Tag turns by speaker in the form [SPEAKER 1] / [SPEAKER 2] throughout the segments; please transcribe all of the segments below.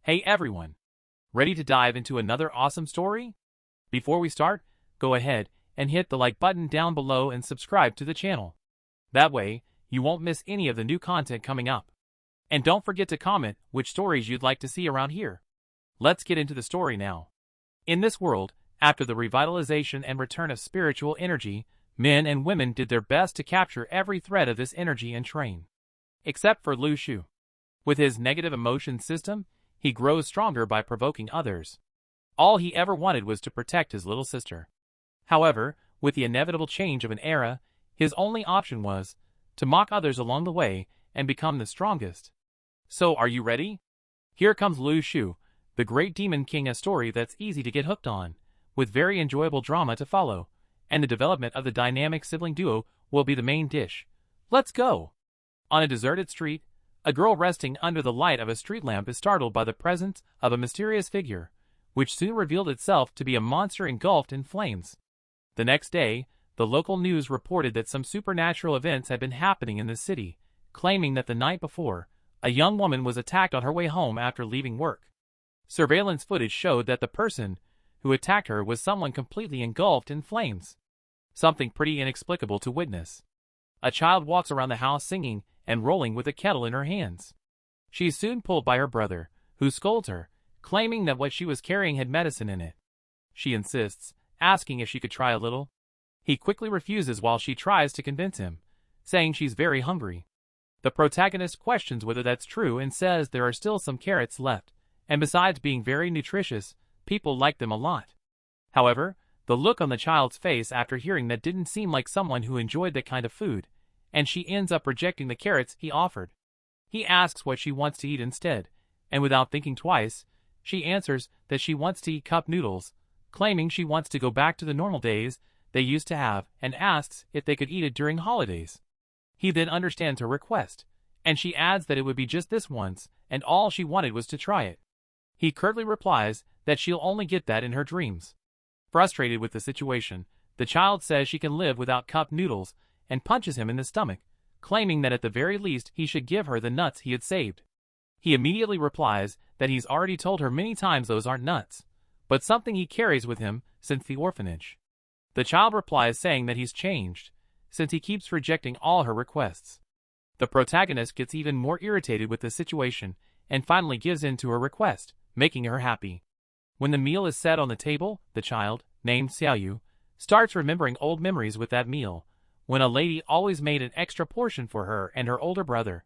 [SPEAKER 1] Hey everyone! Ready to dive into another awesome story? Before we start, go ahead and hit the like button down below and subscribe to the channel. That way, you won't miss any of the new content coming up. And don't forget to comment which stories you'd like to see around here. Let's get into the story now. In this world, after the revitalization and return of spiritual energy, men and women did their best to capture every thread of this energy and train. Except for Lu Shu. With his negative emotion system, he grows stronger by provoking others. All he ever wanted was to protect his little sister. However, with the inevitable change of an era, his only option was to mock others along the way and become the strongest. So are you ready? Here comes Lu Shu, the Great Demon King, a story that's easy to get hooked on, with very enjoyable drama to follow, and the development of the dynamic sibling duo will be the main dish. Let's go! On a deserted street, a girl resting under the light of a street lamp is startled by the presence of a mysterious figure, which soon revealed itself to be a monster engulfed in flames. The next day, the local news reported that some supernatural events had been happening in the city, claiming that the night before, a young woman was attacked on her way home after leaving work. Surveillance footage showed that the person who attacked her was someone completely engulfed in flames. Something pretty inexplicable to witness. A child walks around the house singing and rolling with a kettle in her hands. She is soon pulled by her brother, who scolds her, claiming that what she was carrying had medicine in it. She insists, asking if she could try a little. He quickly refuses while she tries to convince him, saying she's very hungry. The protagonist questions whether that's true and says there are still some carrots left, and besides being very nutritious, people like them a lot. However, the look on the child's face after hearing that didn't seem like someone who enjoyed that kind of food, and she ends up rejecting the carrots he offered. He asks what she wants to eat instead, and without thinking twice, she answers that she wants to eat cup noodles, claiming she wants to go back to the normal days they used to have, and asks if they could eat it during holidays. He then understands her request, and she adds that it would be just this once, and all she wanted was to try it. He curtly replies that she'll only get that in her dreams. Frustrated with the situation, the child says she can live without cup noodles, and punches him in the stomach, claiming that at the very least he should give her the nuts he had saved. He immediately replies that he's already told her many times those aren't nuts, but something he carries with him since the orphanage. The child replies saying that he's changed, since he keeps rejecting all her requests. The protagonist gets even more irritated with the situation, and finally gives in to her request, making her happy. When the meal is set on the table, the child, named Xiaoyu, starts remembering old memories with that meal, when a lady always made an extra portion for her and her older brother.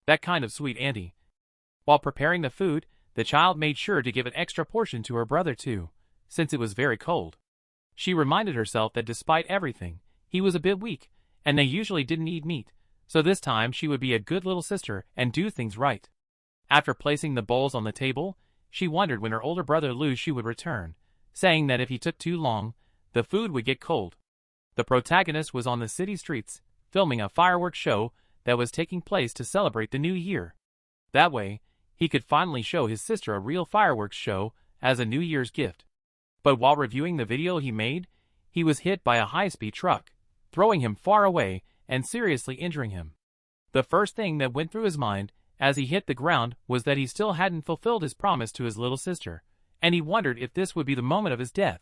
[SPEAKER 1] That kind of sweet auntie. While preparing the food, the child made sure to give an extra portion to her brother too, since it was very cold. She reminded herself that despite everything, he was a bit weak, and they usually didn't eat meat, so this time she would be a good little sister and do things right. After placing the bowls on the table, she wondered when her older brother Lu Shu would return, saying that if he took too long, the food would get cold. The protagonist was on the city streets, filming a fireworks show that was taking place to celebrate the new year. That way, he could finally show his sister a real fireworks show as a New Year's gift. But while reviewing the video he made, he was hit by a high-speed truck, throwing him far away and seriously injuring him. The first thing that went through his mind as he hit the ground was that he still hadn't fulfilled his promise to his little sister, and he wondered if this would be the moment of his death.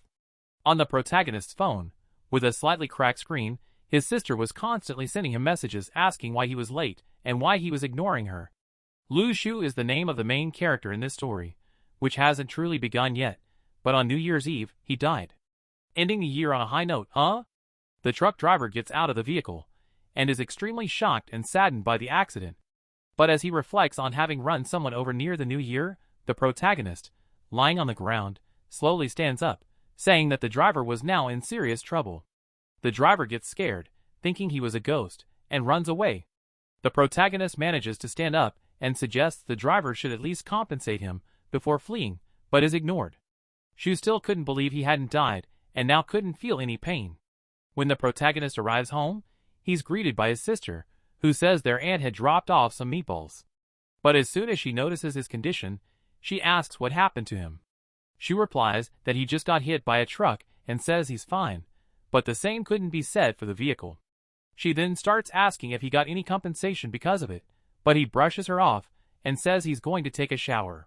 [SPEAKER 1] On the protagonist's phone, with a slightly cracked screen, his sister was constantly sending him messages asking why he was late and why he was ignoring her. Lu Shu is the name of the main character in this story, which hasn't truly begun yet, but on New Year's Eve, he died. Ending the year on a high note, huh? The truck driver gets out of the vehicle, and is extremely shocked and saddened by the accident. But as he reflects on having run someone over near the new year, the protagonist, lying on the ground, slowly stands up, saying that the driver was now in serious trouble. The driver gets scared, thinking he was a ghost, and runs away. The protagonist manages to stand up and suggests the driver should at least compensate him before fleeing, but is ignored. Shu still couldn't believe he hadn't died, and now couldn't feel any pain. When the protagonist arrives home, he's greeted by his sister, who says their aunt had dropped off some meatballs. But as soon as she notices his condition, she asks what happened to him. Shu replies that he just got hit by a truck and says he's fine, but the same couldn't be said for the vehicle. She then starts asking if he got any compensation because of it, but he brushes her off and says he's going to take a shower.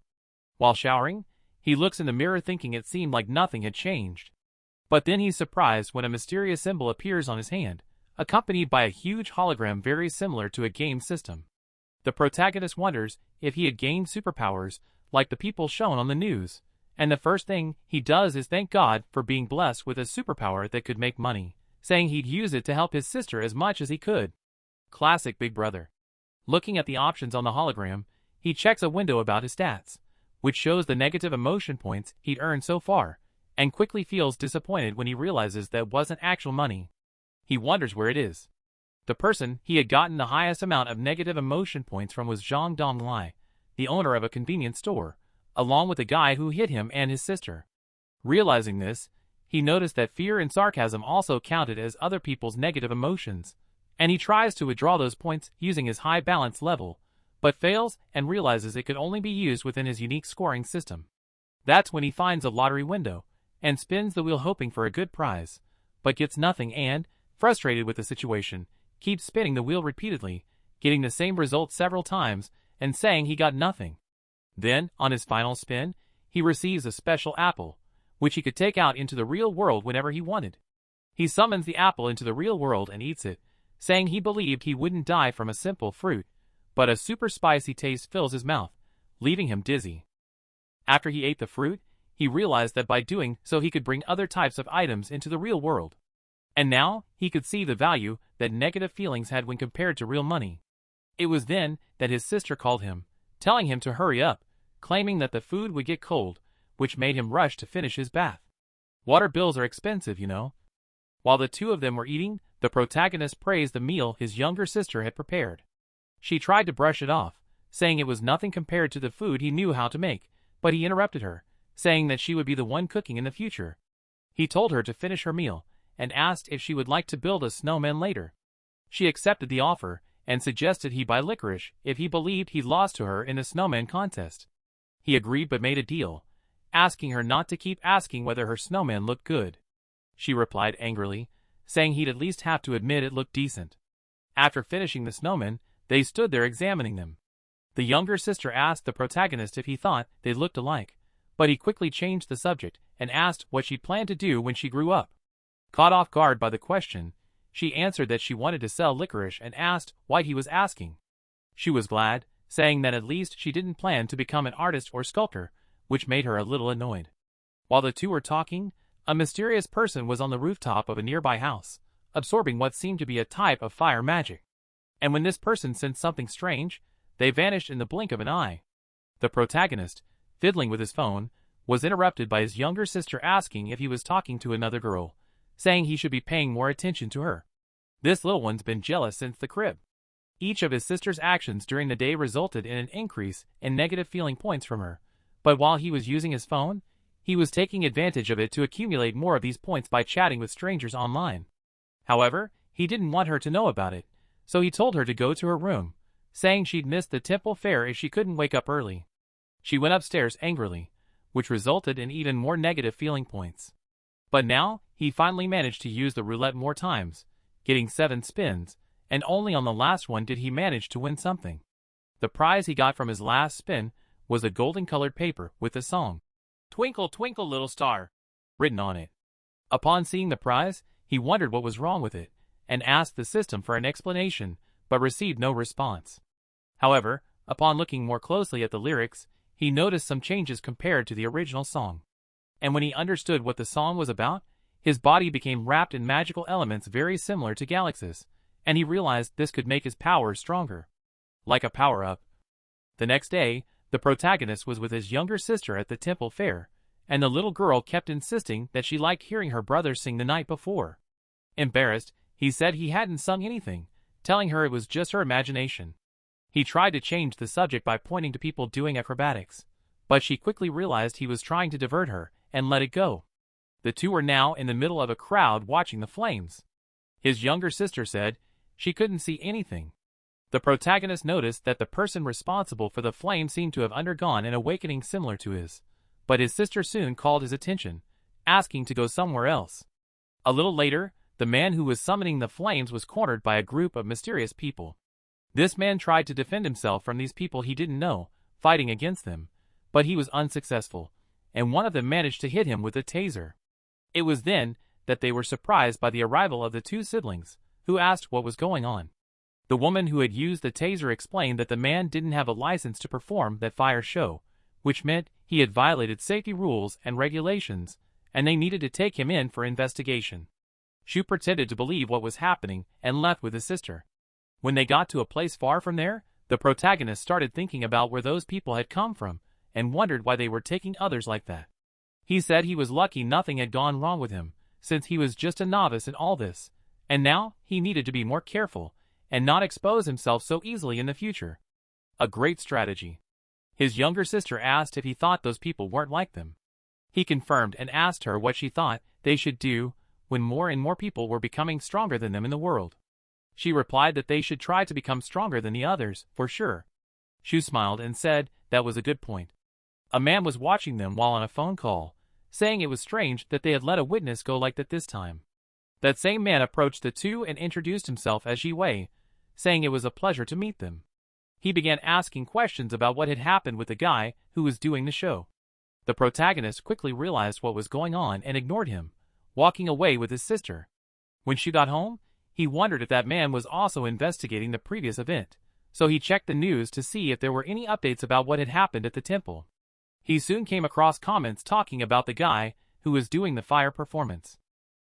[SPEAKER 1] While showering, he looks in the mirror thinking it seemed like nothing had changed. But then he's surprised when a mysterious symbol appears on his hand, accompanied by a huge hologram very similar to a game system. The protagonist wonders if he had gained superpowers like the people shown on the news, and the first thing he does is thank God for being blessed with a superpower that could make money, saying he'd use it to help his sister as much as he could. Classic Big Brother. Looking at the options on the hologram, he checks a window about his stats, which shows the negative emotion points he'd earned so far, and quickly feels disappointed when he realizes that wasn't actual money. He wonders where it is. The person he had gotten the highest amount of negative emotion points from was Zhang Donglai, the owner of a convenience store, along with the guy who hit him and his sister. Realizing this, he noticed that fear and sarcasm also counted as other people's negative emotions, and he tries to withdraw those points using his high balance level, but fails and realizes it could only be used within his unique scoring system. That's when he finds a lottery window, and spins the wheel hoping for a good prize, but gets nothing and, frustrated with the situation, keeps spinning the wheel repeatedly, getting the same result several times, and saying he got nothing. Then, on his final spin, he receives a special apple, which he could take out into the real world whenever he wanted. He summons the apple into the real world and eats it, saying he believed he wouldn't die from a simple fruit, but a super spicy taste fills his mouth, leaving him dizzy. After he ate the fruit, he realized that by doing so he could bring other types of items into the real world. And now, he could see the value that negative feelings had when compared to real money. It was then that his sister called him, telling him to hurry up, claiming that the food would get cold, which made him rush to finish his bath. Water bills are expensive, you know. While the two of them were eating, the protagonist praised the meal his younger sister had prepared. She tried to brush it off, saying it was nothing compared to the food he knew how to make, but he interrupted her, saying that she would be the one cooking in the future. He told her to finish her meal, and asked if she would like to build a snowman later. She accepted the offer, and suggested he buy licorice if he believed he'd lost to her in the snowman contest. He agreed but made a deal, asking her not to keep asking whether her snowman looked good. She replied angrily, saying he'd at least have to admit it looked decent. After finishing the snowman, they stood there examining them. The younger sister asked the protagonist if he thought they looked alike, but he quickly changed the subject and asked what she planned to do when she grew up. Caught off guard by the question, she answered that she wanted to sell licorice and asked why he was asking. She was glad, saying that at least she didn't plan to become an artist or sculptor, which made her a little annoyed. While the two were talking, a mysterious person was on the rooftop of a nearby house, absorbing what seemed to be a type of fire magic. And when this person sensed something strange, they vanished in the blink of an eye. The protagonist, fiddling with his phone, was interrupted by his younger sister asking if he was talking to another girl, saying he should be paying more attention to her. This little one's been jealous since the crib. Each of his sister's actions during the day resulted in an increase in negative feeling points from her, but while he was using his phone, he was taking advantage of it to accumulate more of these points by chatting with strangers online. However, he didn't want her to know about it, so he told her to go to her room, saying she'd missed the temple fair if she couldn't wake up early. She went upstairs angrily, which resulted in even more negative feeling points. But now, he finally managed to use the roulette more times, getting 7 spins, and only on the last one did he manage to win something. The prize he got from his last spin was a golden-colored paper with the song, "Twinkle, Twinkle, Little Star," written on it. Upon seeing the prize, he wondered what was wrong with it, and asked the system for an explanation, but received no response. However, upon looking more closely at the lyrics, he noticed some changes compared to the original song. And when he understood what the song was about, his body became wrapped in magical elements very similar to Galaxy's, and he realized this could make his powers stronger. Like a power-up. The next day, the protagonist was with his younger sister at the temple fair, and the little girl kept insisting that she liked hearing her brother sing the night before. Embarrassed, he said he hadn't sung anything, telling her it was just her imagination. He tried to change the subject by pointing to people doing acrobatics, but she quickly realized he was trying to divert her and let it go. The two were now in the middle of a crowd watching the flames. His younger sister said she couldn't see anything. The protagonist noticed that the person responsible for the flame seemed to have undergone an awakening similar to his, but his sister soon called his attention, asking to go somewhere else. A little later, the man who was summoning the flames was cornered by a group of mysterious people. This man tried to defend himself from these people he didn't know, fighting against them, but he was unsuccessful, and one of them managed to hit him with a taser. It was then that they were surprised by the arrival of the two siblings, who asked what was going on. The woman who had used the taser explained that the man didn't have a license to perform that fire show, which meant he had violated safety rules and regulations, and they needed to take him in for investigation. Shu pretended to believe what was happening and left with his sister. When they got to a place far from there, the protagonist started thinking about where those people had come from and wondered why they were taking others like that. He said he was lucky nothing had gone wrong with him, since he was just a novice in all this, and now he needed to be more careful and not expose himself so easily in the future. A great strategy. His younger sister asked if he thought those people weren't like them. He confirmed and asked her what she thought they should do when more and more people were becoming stronger than them in the world. She replied that they should try to become stronger than the others, for sure. Shu smiled and said that was a good point. A man was watching them while on a phone call, saying it was strange that they had let a witness go like that this time. That same man approached the two and introduced himself as Ji Wei, saying it was a pleasure to meet them. He began asking questions about what had happened with the guy who was doing the show. The protagonist quickly realized what was going on and ignored him, walking away with his sister. When she got home, he wondered if that man was also investigating the previous event, so he checked the news to see if there were any updates about what had happened at the temple. He soon came across comments talking about the guy who was doing the fire performance.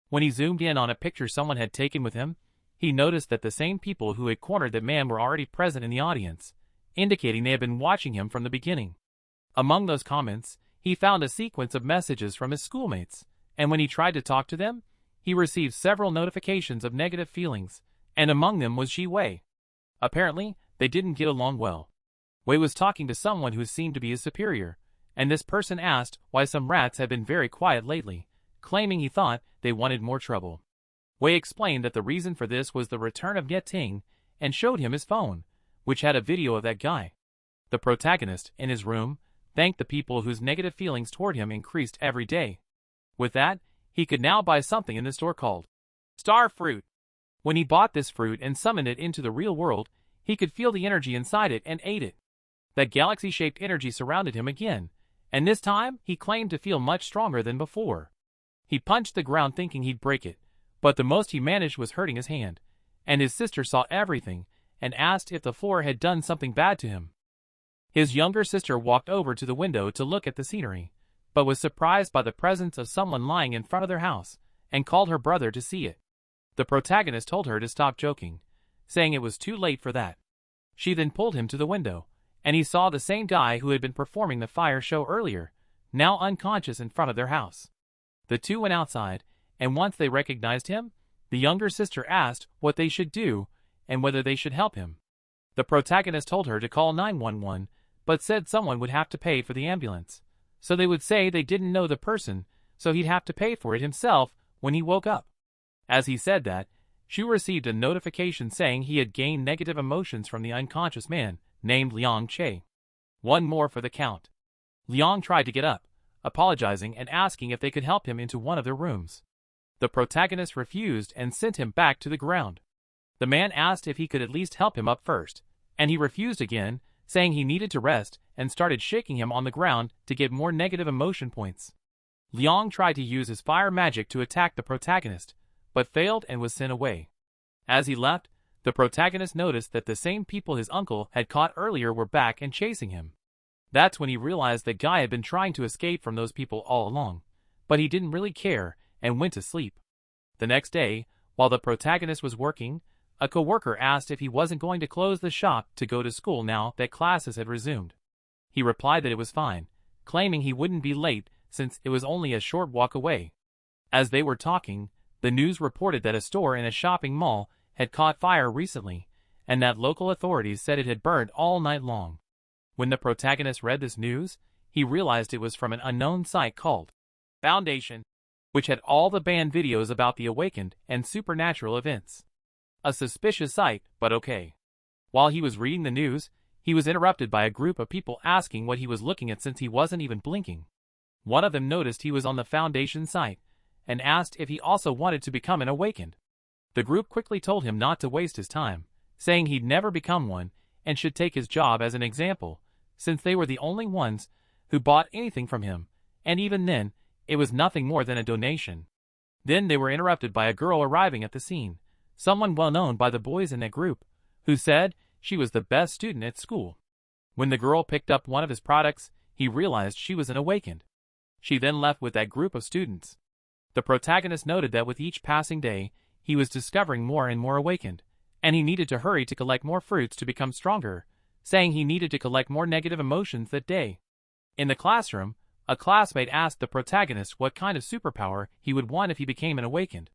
[SPEAKER 1] When he zoomed in on a picture someone had taken with him, he noticed that the same people who had cornered the man were already present in the audience, indicating they had been watching him from the beginning. Among those comments, he found a sequence of messages from his schoolmates, and when he tried to talk to them, he received several notifications of negative feelings, and among them was Ji Wei. Apparently, they didn't get along well. Wei was talking to someone who seemed to be his superior, and this person asked why some rats had been very quiet lately, claiming he thought they wanted more trouble. Wei explained that the reason for this was the return of Ye Ting, and showed him his phone, which had a video of that guy. The protagonist, in his room, thanked the people whose negative feelings toward him increased every day. With that, he could now buy something in the store called Star Fruit. When he bought this fruit and summoned it into the real world, he could feel the energy inside it and ate it. That galaxy-shaped energy surrounded him again, and this time he claimed to feel much stronger than before. He punched the ground thinking he'd break it, but the most he managed was hurting his hand, and his sister saw everything and asked if the floor had done something bad to him. His younger sister walked over to the window to look at the scenery, but was surprised by the presence of someone lying in front of their house, and called her brother to see it. The protagonist told her to stop joking, saying it was too late for that. She then pulled him to the window, and he saw the same guy who had been performing the fire show earlier, now unconscious in front of their house. The two went outside, and once they recognized him, the younger sister asked what they should do and whether they should help him. The protagonist told her to call 911, but said someone would have to pay for the ambulance, so they would say they didn't know the person, so he'd have to pay for it himself when he woke up. As he said that, Shu received a notification saying he had gained negative emotions from the unconscious man, named Liang Che. One more for the count. Liang tried to get up, apologizing and asking if they could help him into one of their rooms. The protagonist refused and sent him back to the ground. The man asked if he could at least help him up first, and he refused again, saying he needed to rest, and started shaking him on the ground to get more negative emotion points. Liang tried to use his fire magic to attack the protagonist, but failed and was sent away. As he left, the protagonist noticed that the same people his uncle had caught earlier were back and chasing him. That's when he realized the guy had been trying to escape from those people all along, but he didn't really care and went to sleep. The next day, while the protagonist was working, a coworker asked if he wasn't going to close the shop to go to school now that classes had resumed. He replied that it was fine, claiming he wouldn't be late since it was only a short walk away. As they were talking, the news reported that a store in a shopping mall had caught fire recently, and that local authorities said it had burned all night long. When the protagonist read this news, he realized it was from an unknown site called Foundation, which had all the banned videos about the awakened and supernatural events. A suspicious site, but okay. While he was reading the news, he was interrupted by a group of people asking what he was looking at since he wasn't even blinking. One of them noticed he was on the Foundation site, and asked if he also wanted to become an awakened. The group quickly told him not to waste his time, saying he'd never become one, and should take his job as an example, since they were the only ones who bought anything from him, and even then, it was nothing more than a donation. Then they were interrupted by a girl arriving at the scene, someone well known by the boys in that group, who said she was the best student at school. When the girl picked up one of his products, he realized she was an awakened. She then left with that group of students. The protagonist noted that with each passing day, he was discovering more and more awakened, and he needed to hurry to collect more fruits to become stronger, saying he needed to collect more negative emotions that day. In the classroom, a classmate asked the protagonist what kind of superpower he would want if he became an awakened.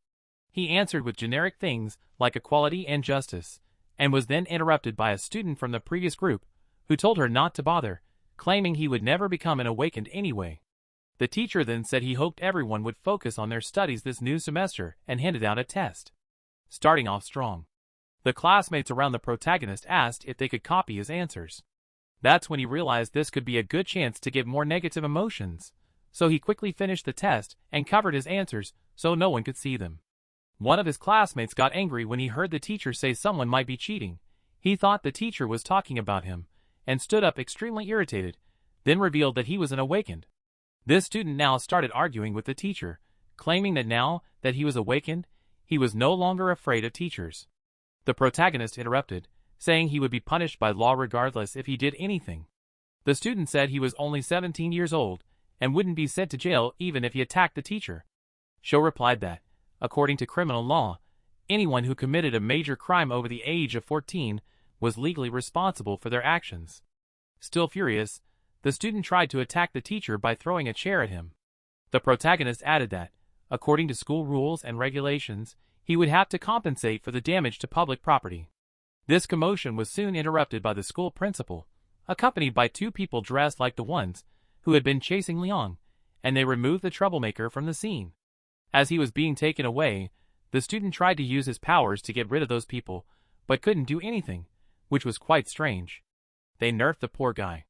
[SPEAKER 1] He answered with generic things like equality and justice, and was then interrupted by a student from the previous group, who told her not to bother, claiming he would never become an awakened anyway. The teacher then said he hoped everyone would focus on their studies this new semester and handed out a test. Starting off strong, the classmates around the protagonist asked if they could copy his answers. That's when he realized this could be a good chance to give more negative emotions, so he quickly finished the test and covered his answers so no one could see them. One of his classmates got angry when he heard the teacher say someone might be cheating. He thought the teacher was talking about him, and stood up extremely irritated, then revealed that he was an awakened. This student now started arguing with the teacher, claiming that now that he was awakened, he was no longer afraid of teachers. The protagonist interrupted, saying he would be punished by law regardless if he did anything. The student said he was only 17 years old, and wouldn't be sent to jail even if he attacked the teacher. Sho replied that, according to criminal law, anyone who committed a major crime over the age of 14 was legally responsible for their actions. Still furious, the student tried to attack the teacher by throwing a chair at him. The protagonist added that, according to school rules and regulations, he would have to compensate for the damage to public property. This commotion was soon interrupted by the school principal, accompanied by two people dressed like the ones who had been chasing Leon, and they removed the troublemaker from the scene. As he was being taken away, the student tried to use his powers to get rid of those people, but couldn't do anything, which was quite strange. They nerfed the poor guy.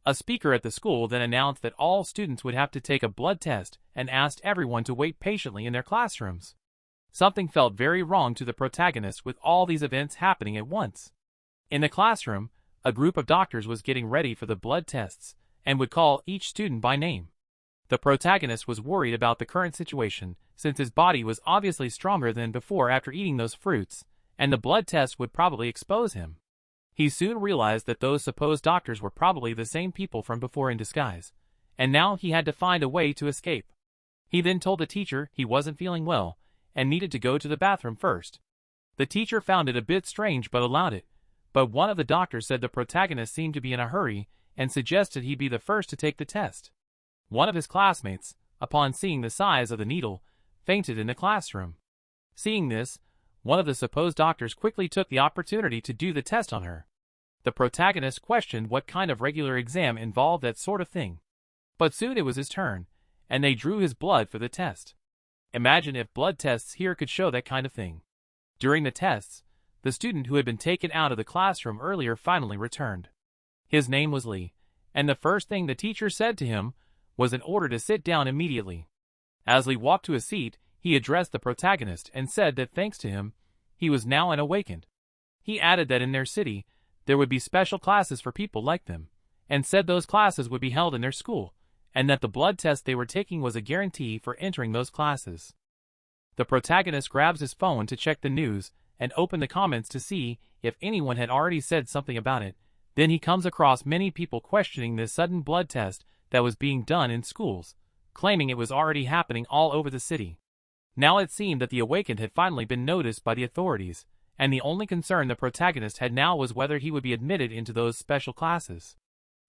[SPEAKER 1] A speaker at the school then announced that all students would have to take a blood test and asked everyone to wait patiently in their classrooms. Something felt very wrong to the protagonist with all these events happening at once. In the classroom, a group of doctors was getting ready for the blood tests and would call each student by name. The protagonist was worried about the current situation since his body was obviously stronger than before after eating those fruits, and the blood test would probably expose him. He soon realized that those supposed doctors were probably the same people from before in disguise, and now he had to find a way to escape. He then told the teacher he wasn't feeling well and needed to go to the bathroom first. The teacher found it a bit strange but allowed it, but one of the doctors said the protagonist seemed to be in a hurry and suggested he be the first to take the test. One of his classmates, upon seeing the size of the needle, fainted in the classroom. Seeing this, one of the supposed doctors quickly took the opportunity to do the test on her. The protagonist questioned what kind of regular exam involved that sort of thing. But soon it was his turn, and they drew his blood for the test. Imagine if blood tests here could show that kind of thing. During the tests, the student who had been taken out of the classroom earlier finally returned. His name was Lee, and the first thing the teacher said to him was an order to sit down immediately. As Lee walked to his seat, he addressed the protagonist and said that thanks to him, he was now an awakened. He added that in their city, there would be special classes for people like them, and said those classes would be held in their school, and that the blood test they were taking was a guarantee for entering those classes. The protagonist grabs his phone to check the news and open the comments to see if anyone had already said something about it. Then he comes across many people questioning this sudden blood test that was being done in schools, claiming it was already happening all over the city. Now it seemed that the awakened had finally been noticed by the authorities, and the only concern the protagonist had now was whether he would be admitted into those special classes.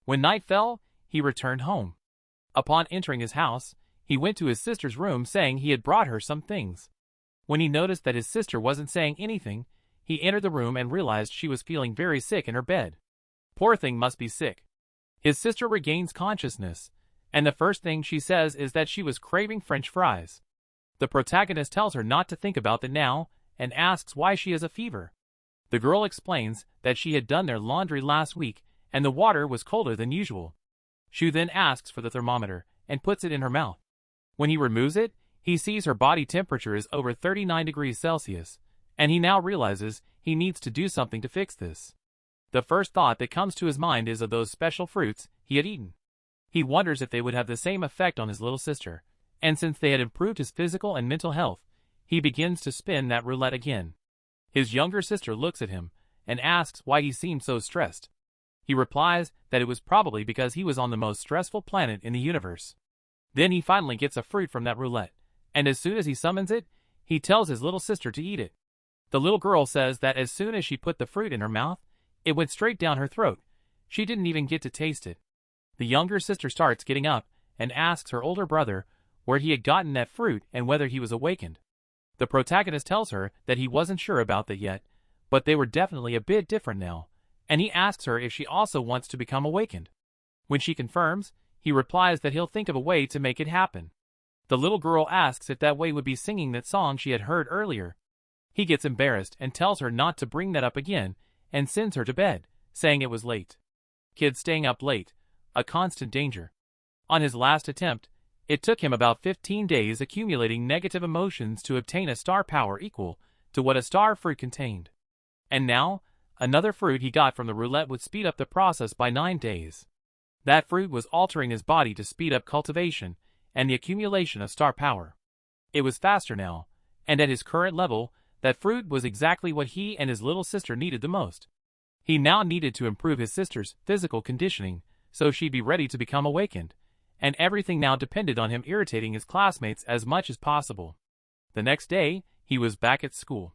[SPEAKER 1] When night fell, he returned home. Upon entering his house, he went to his sister's room saying he had brought her some things. When he noticed that his sister wasn't saying anything, he entered the room and realized she was feeling very sick in her bed. Poor thing must be sick. His sister regains consciousness, and the first thing she says is that she was craving French fries. The protagonist tells her not to think about that now, and asks why she has a fever. The girl explains that she had done their laundry last week, and the water was colder than usual. She then asks for the thermometer, and puts it in her mouth. When he removes it, he sees her body temperature is over 39 degrees Celsius, and he now realizes he needs to do something to fix this. The first thought that comes to his mind is of those special fruits he had eaten. He wonders if they would have the same effect on his little sister, and since they had improved his physical and mental health, he begins to spin that roulette again. His younger sister looks at him and asks why he seemed so stressed. He replies that it was probably because he was on the most stressful planet in the universe. Then he finally gets a fruit from that roulette, and as soon as he summons it, he tells his little sister to eat it. The little girl says that as soon as she put the fruit in her mouth, it went straight down her throat. She didn't even get to taste it. The younger sister starts getting up and asks her older brother where he had gotten that fruit and whether he was awakened. The protagonist tells her that he wasn't sure about that yet, but they were definitely a bit different now, and he asks her if she also wants to become awakened. When she confirms, he replies that he'll think of a way to make it happen. The little girl asks if that way would be singing that song she had heard earlier. He gets embarrassed and tells her not to bring that up again and sends her to bed, saying it was late. Kids staying up late, a constant danger. On his last attempt, it took him about 15 days accumulating negative emotions to obtain a star power equal to what a star fruit contained. And now, another fruit he got from the roulette would speed up the process by 9 days. That fruit was altering his body to speed up cultivation and the accumulation of star power. It was faster now, and at his current level, that fruit was exactly what he and his little sister needed the most. He now needed to improve his sister's physical conditioning so she'd be ready to become awakened, and everything now depended on him irritating his classmates as much as possible. The next day, he was back at school.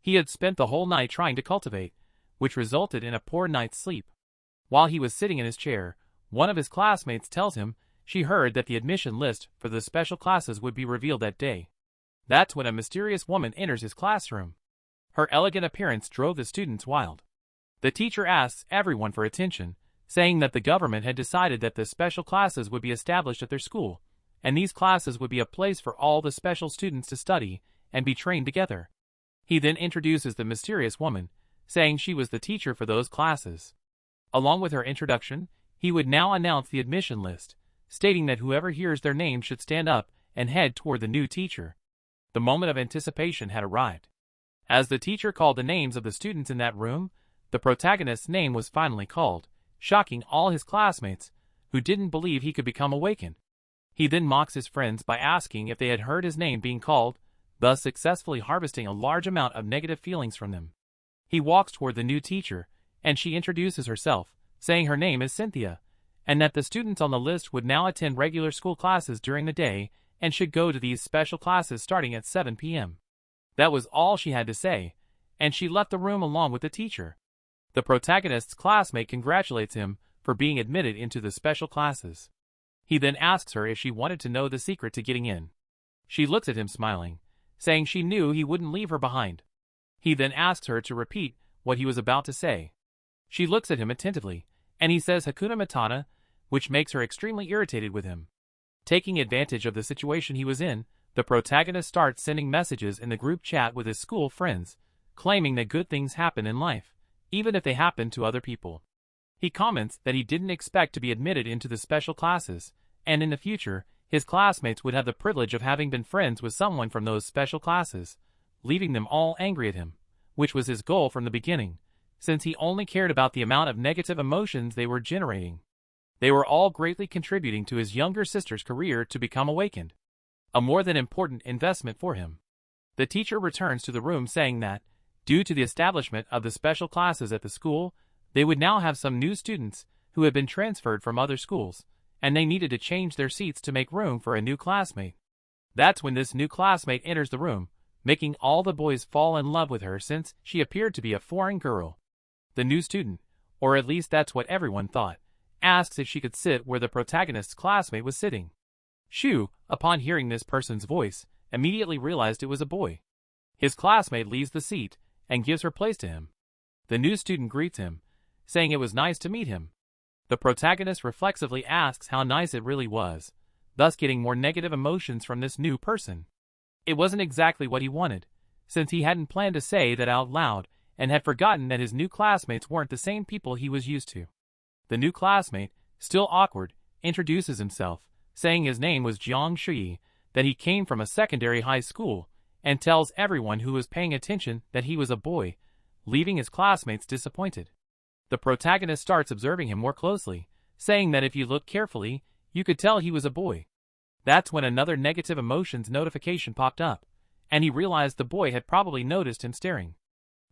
[SPEAKER 1] He had spent the whole night trying to cultivate, which resulted in a poor night's sleep. While he was sitting in his chair, one of his classmates tells him she heard that the admission list for the special classes would be revealed that day. That's when a mysterious woman enters his classroom. Her elegant appearance drove the students wild. The teacher asks everyone for attention, saying that the government had decided that the special classes would be established at their school, and these classes would be a place for all the special students to study and be trained together. He then introduces the mysterious woman, saying she was the teacher for those classes. Along with her introduction, he would now announce the admission list, stating that whoever hears their name should stand up and head toward the new teacher. The moment of anticipation had arrived. As the teacher called the names of the students in that room, the protagonist's name was finally called, shocking all his classmates, who didn't believe he could become awakened. He then mocks his friends by asking if they had heard his name being called, thus successfully harvesting a large amount of negative feelings from them. He walks toward the new teacher, and she introduces herself, saying her name is Cynthia, and that the students on the list would now attend regular school classes during the day and should go to these special classes starting at 7 p.m. That was all she had to say, and she left the room along with the teacher. The protagonist's classmate congratulates him for being admitted into the special classes. He then asks her if she wanted to know the secret to getting in. She looks at him smiling, saying she knew he wouldn't leave her behind. He then asks her to repeat what he was about to say. She looks at him attentively, and he says Hakuna Matata, which makes her extremely irritated with him. Taking advantage of the situation he was in, the protagonist starts sending messages in the group chat with his school friends, claiming that good things happen in life, even if they happen to other people. He comments that he didn't expect to be admitted into the special classes, and in the future, his classmates would have the privilege of having been friends with someone from those special classes, leaving them all angry at him, which was his goal from the beginning, since he only cared about the amount of negative emotions they were generating. They were all greatly contributing to his younger sister's career to become awakened. A more than important investment for him. The teacher returns to the room saying that, due to the establishment of the special classes at the school, they would now have some new students who had been transferred from other schools, and they needed to change their seats to make room for a new classmate. That's when this new classmate enters the room, making all the boys fall in love with her since she appeared to be a foreign girl. The new student, or at least that's what everyone thought, asks if she could sit where the protagonist's classmate was sitting. Shu, upon hearing this person's voice, immediately realized it was a boy. His classmate leaves the seat and gives her place to him. The new student greets him, saying it was nice to meet him. The protagonist reflexively asks how nice it really was, thus getting more negative emotions from this new person. It wasn't exactly what he wanted, since he hadn't planned to say that out loud and had forgotten that his new classmates weren't the same people he was used to. The new classmate, still awkward, introduces himself, saying his name was Jiang Shui, that he came from a secondary high school, and tells everyone who was paying attention that he was a boy, leaving his classmates disappointed. The protagonist starts observing him more closely, saying that if you looked carefully, you could tell he was a boy. That's when another negative emotions notification popped up, and he realized the boy had probably noticed him staring.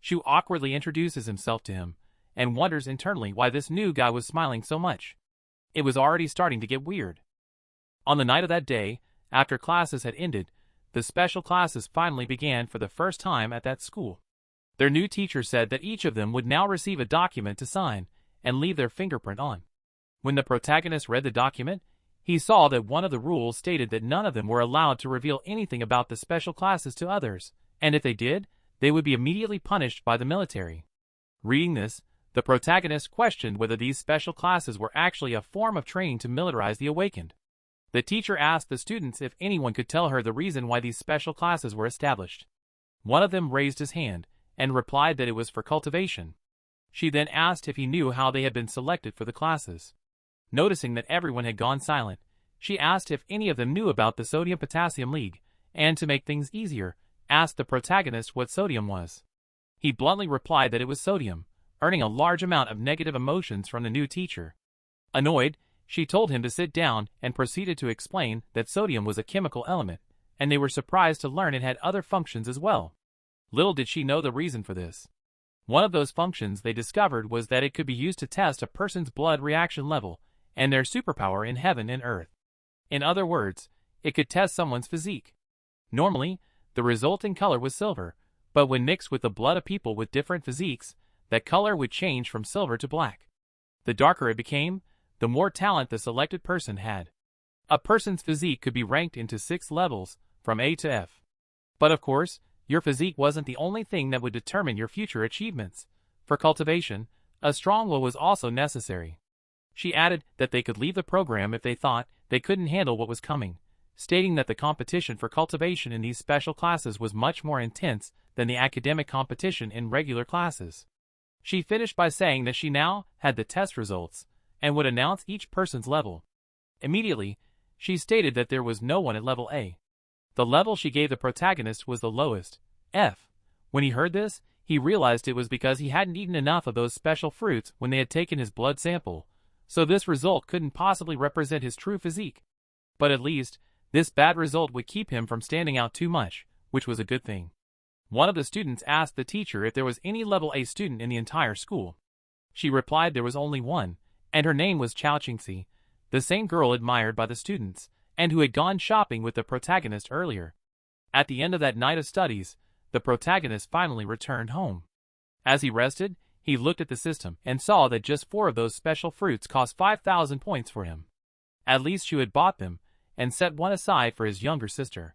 [SPEAKER 1] Shu awkwardly introduces himself to him, and wonders internally why this new guy was smiling so much. It was already starting to get weird. On the night of that day, after classes had ended, the special classes finally began for the first time at that school. Their new teacher said that each of them would now receive a document to sign and leave their fingerprint on. When the protagonist read the document, he saw that one of the rules stated that none of them were allowed to reveal anything about the special classes to others, and if they did, they would be immediately punished by the military. Reading this, the protagonist questioned whether these special classes were actually a form of training to militarize the awakened. The teacher asked the students if anyone could tell her the reason why these special classes were established. One of them raised his hand and replied that it was for cultivation. She then asked if he knew how they had been selected for the classes. Noticing that everyone had gone silent, she asked if any of them knew about the Sodium-Potassium League, and to make things easier, asked the protagonist what sodium was. He bluntly replied that it was sodium, earning a large amount of negative emotions from the new teacher. Annoyed, she told him to sit down and proceeded to explain that sodium was a chemical element, and they were surprised to learn it had other functions as well. Little did she know the reason for this. One of those functions they discovered was that it could be used to test a person's blood reaction level and their superpower in heaven and earth. In other words, it could test someone's physique. Normally, the resulting color was silver, but when mixed with the blood of people with different physiques, that color would change from silver to black. The darker it became, the more talent the selected person had. A person's physique could be ranked into 6 levels, from A to F. But of course, your physique wasn't the only thing that would determine your future achievements. For cultivation, a strong will was also necessary. She added that they could leave the program if they thought they couldn't handle what was coming, stating that the competition for cultivation in these special classes was much more intense than the academic competition in regular classes. She finished by saying that she now had the test results and would announce each person's level. Immediately, she stated that there was no one at level A. The level she gave the protagonist was the lowest, F. When he heard this, he realized it was because he hadn't eaten enough of those special fruits when they had taken his blood sample, so this result couldn't possibly represent his true physique. But at least, this bad result would keep him from standing out too much, which was a good thing. One of the students asked the teacher if there was any level A student in the entire school. She replied there was only one, and her name was Chao Qingxi, the same girl admired by the students, and who had gone shopping with the protagonist earlier. At the end of that night of studies, the protagonist finally returned home. As he rested, he looked at the system and saw that just 4 of those special fruits cost 5,000 points for him. At least Shu had bought them, and set one aside for his younger sister.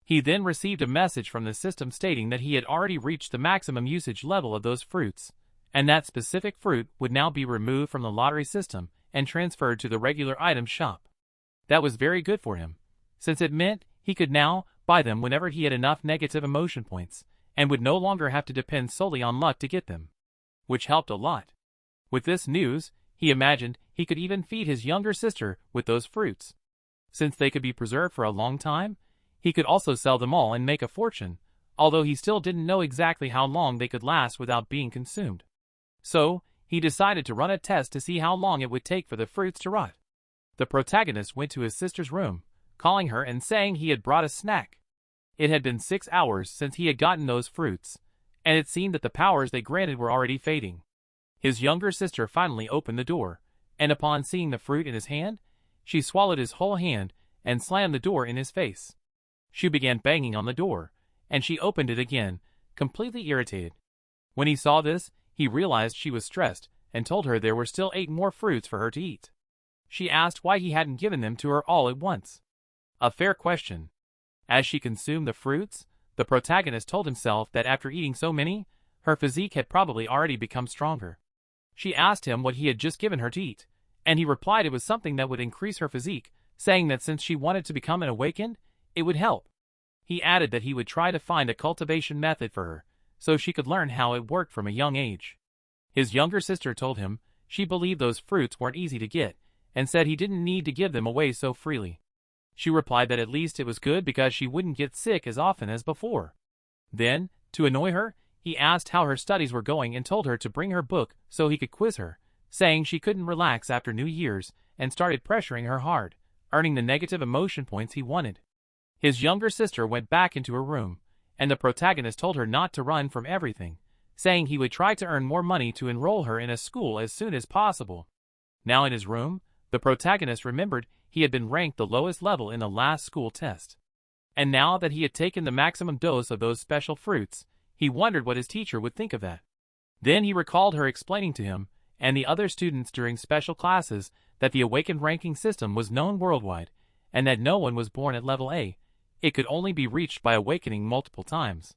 [SPEAKER 1] He then received a message from the system stating that he had already reached the maximum usage level of those fruits, and that specific fruit would now be removed from the lottery system and transferred to the regular item shop. That was very good for him, since it meant he could now buy them whenever he had enough negative emotion points, and would no longer have to depend solely on luck to get them, which helped a lot. With this news, he imagined he could even feed his younger sister with those fruits. Since they could be preserved for a long time, he could also sell them all and make a fortune, although he still didn't know exactly how long they could last without being consumed. So, he decided to run a test to see how long it would take for the fruits to rot. The protagonist went to his sister's room, calling her and saying he had brought a snack. It had been 6 hours since he had gotten those fruits, and it seemed that the powers they granted were already fading. His younger sister finally opened the door, and upon seeing the fruit in his hand, she swallowed his whole hand and slammed the door in his face. She began banging on the door, and she opened it again, completely irritated. When he saw this, he realized she was stressed and told her there were still 8 more fruits for her to eat. She asked why he hadn't given them to her all at once. A fair question. As she consumed the fruits, the protagonist told himself that after eating so many, her physique had probably already become stronger. She asked him what he had just given her to eat, and he replied it was something that would increase her physique, saying that since she wanted to become an awakened, it would help. He added that he would try to find a cultivation method for her, so she could learn how it worked from a young age. His younger sister told him she believed those fruits weren't easy to get, and said he didn't need to give them away so freely. She replied that at least it was good because she wouldn't get sick as often as before. Then, to annoy her, he asked how her studies were going and told her to bring her book so he could quiz her, saying she couldn't relax after New Year's and started pressuring her hard, earning the negative emotion points he wanted. His younger sister went back into her room, and the protagonist told her not to run from everything, saying he would try to earn more money to enroll her in a school as soon as possible. Now in his room, the protagonist remembered he had been ranked the lowest level in the last school test. And now that he had taken the maximum dose of those special fruits, he wondered what his teacher would think of that. Then he recalled her explaining to him and the other students during special classes that the awakened ranking system was known worldwide, and that no one was born at level A. It could only be reached by awakening multiple times.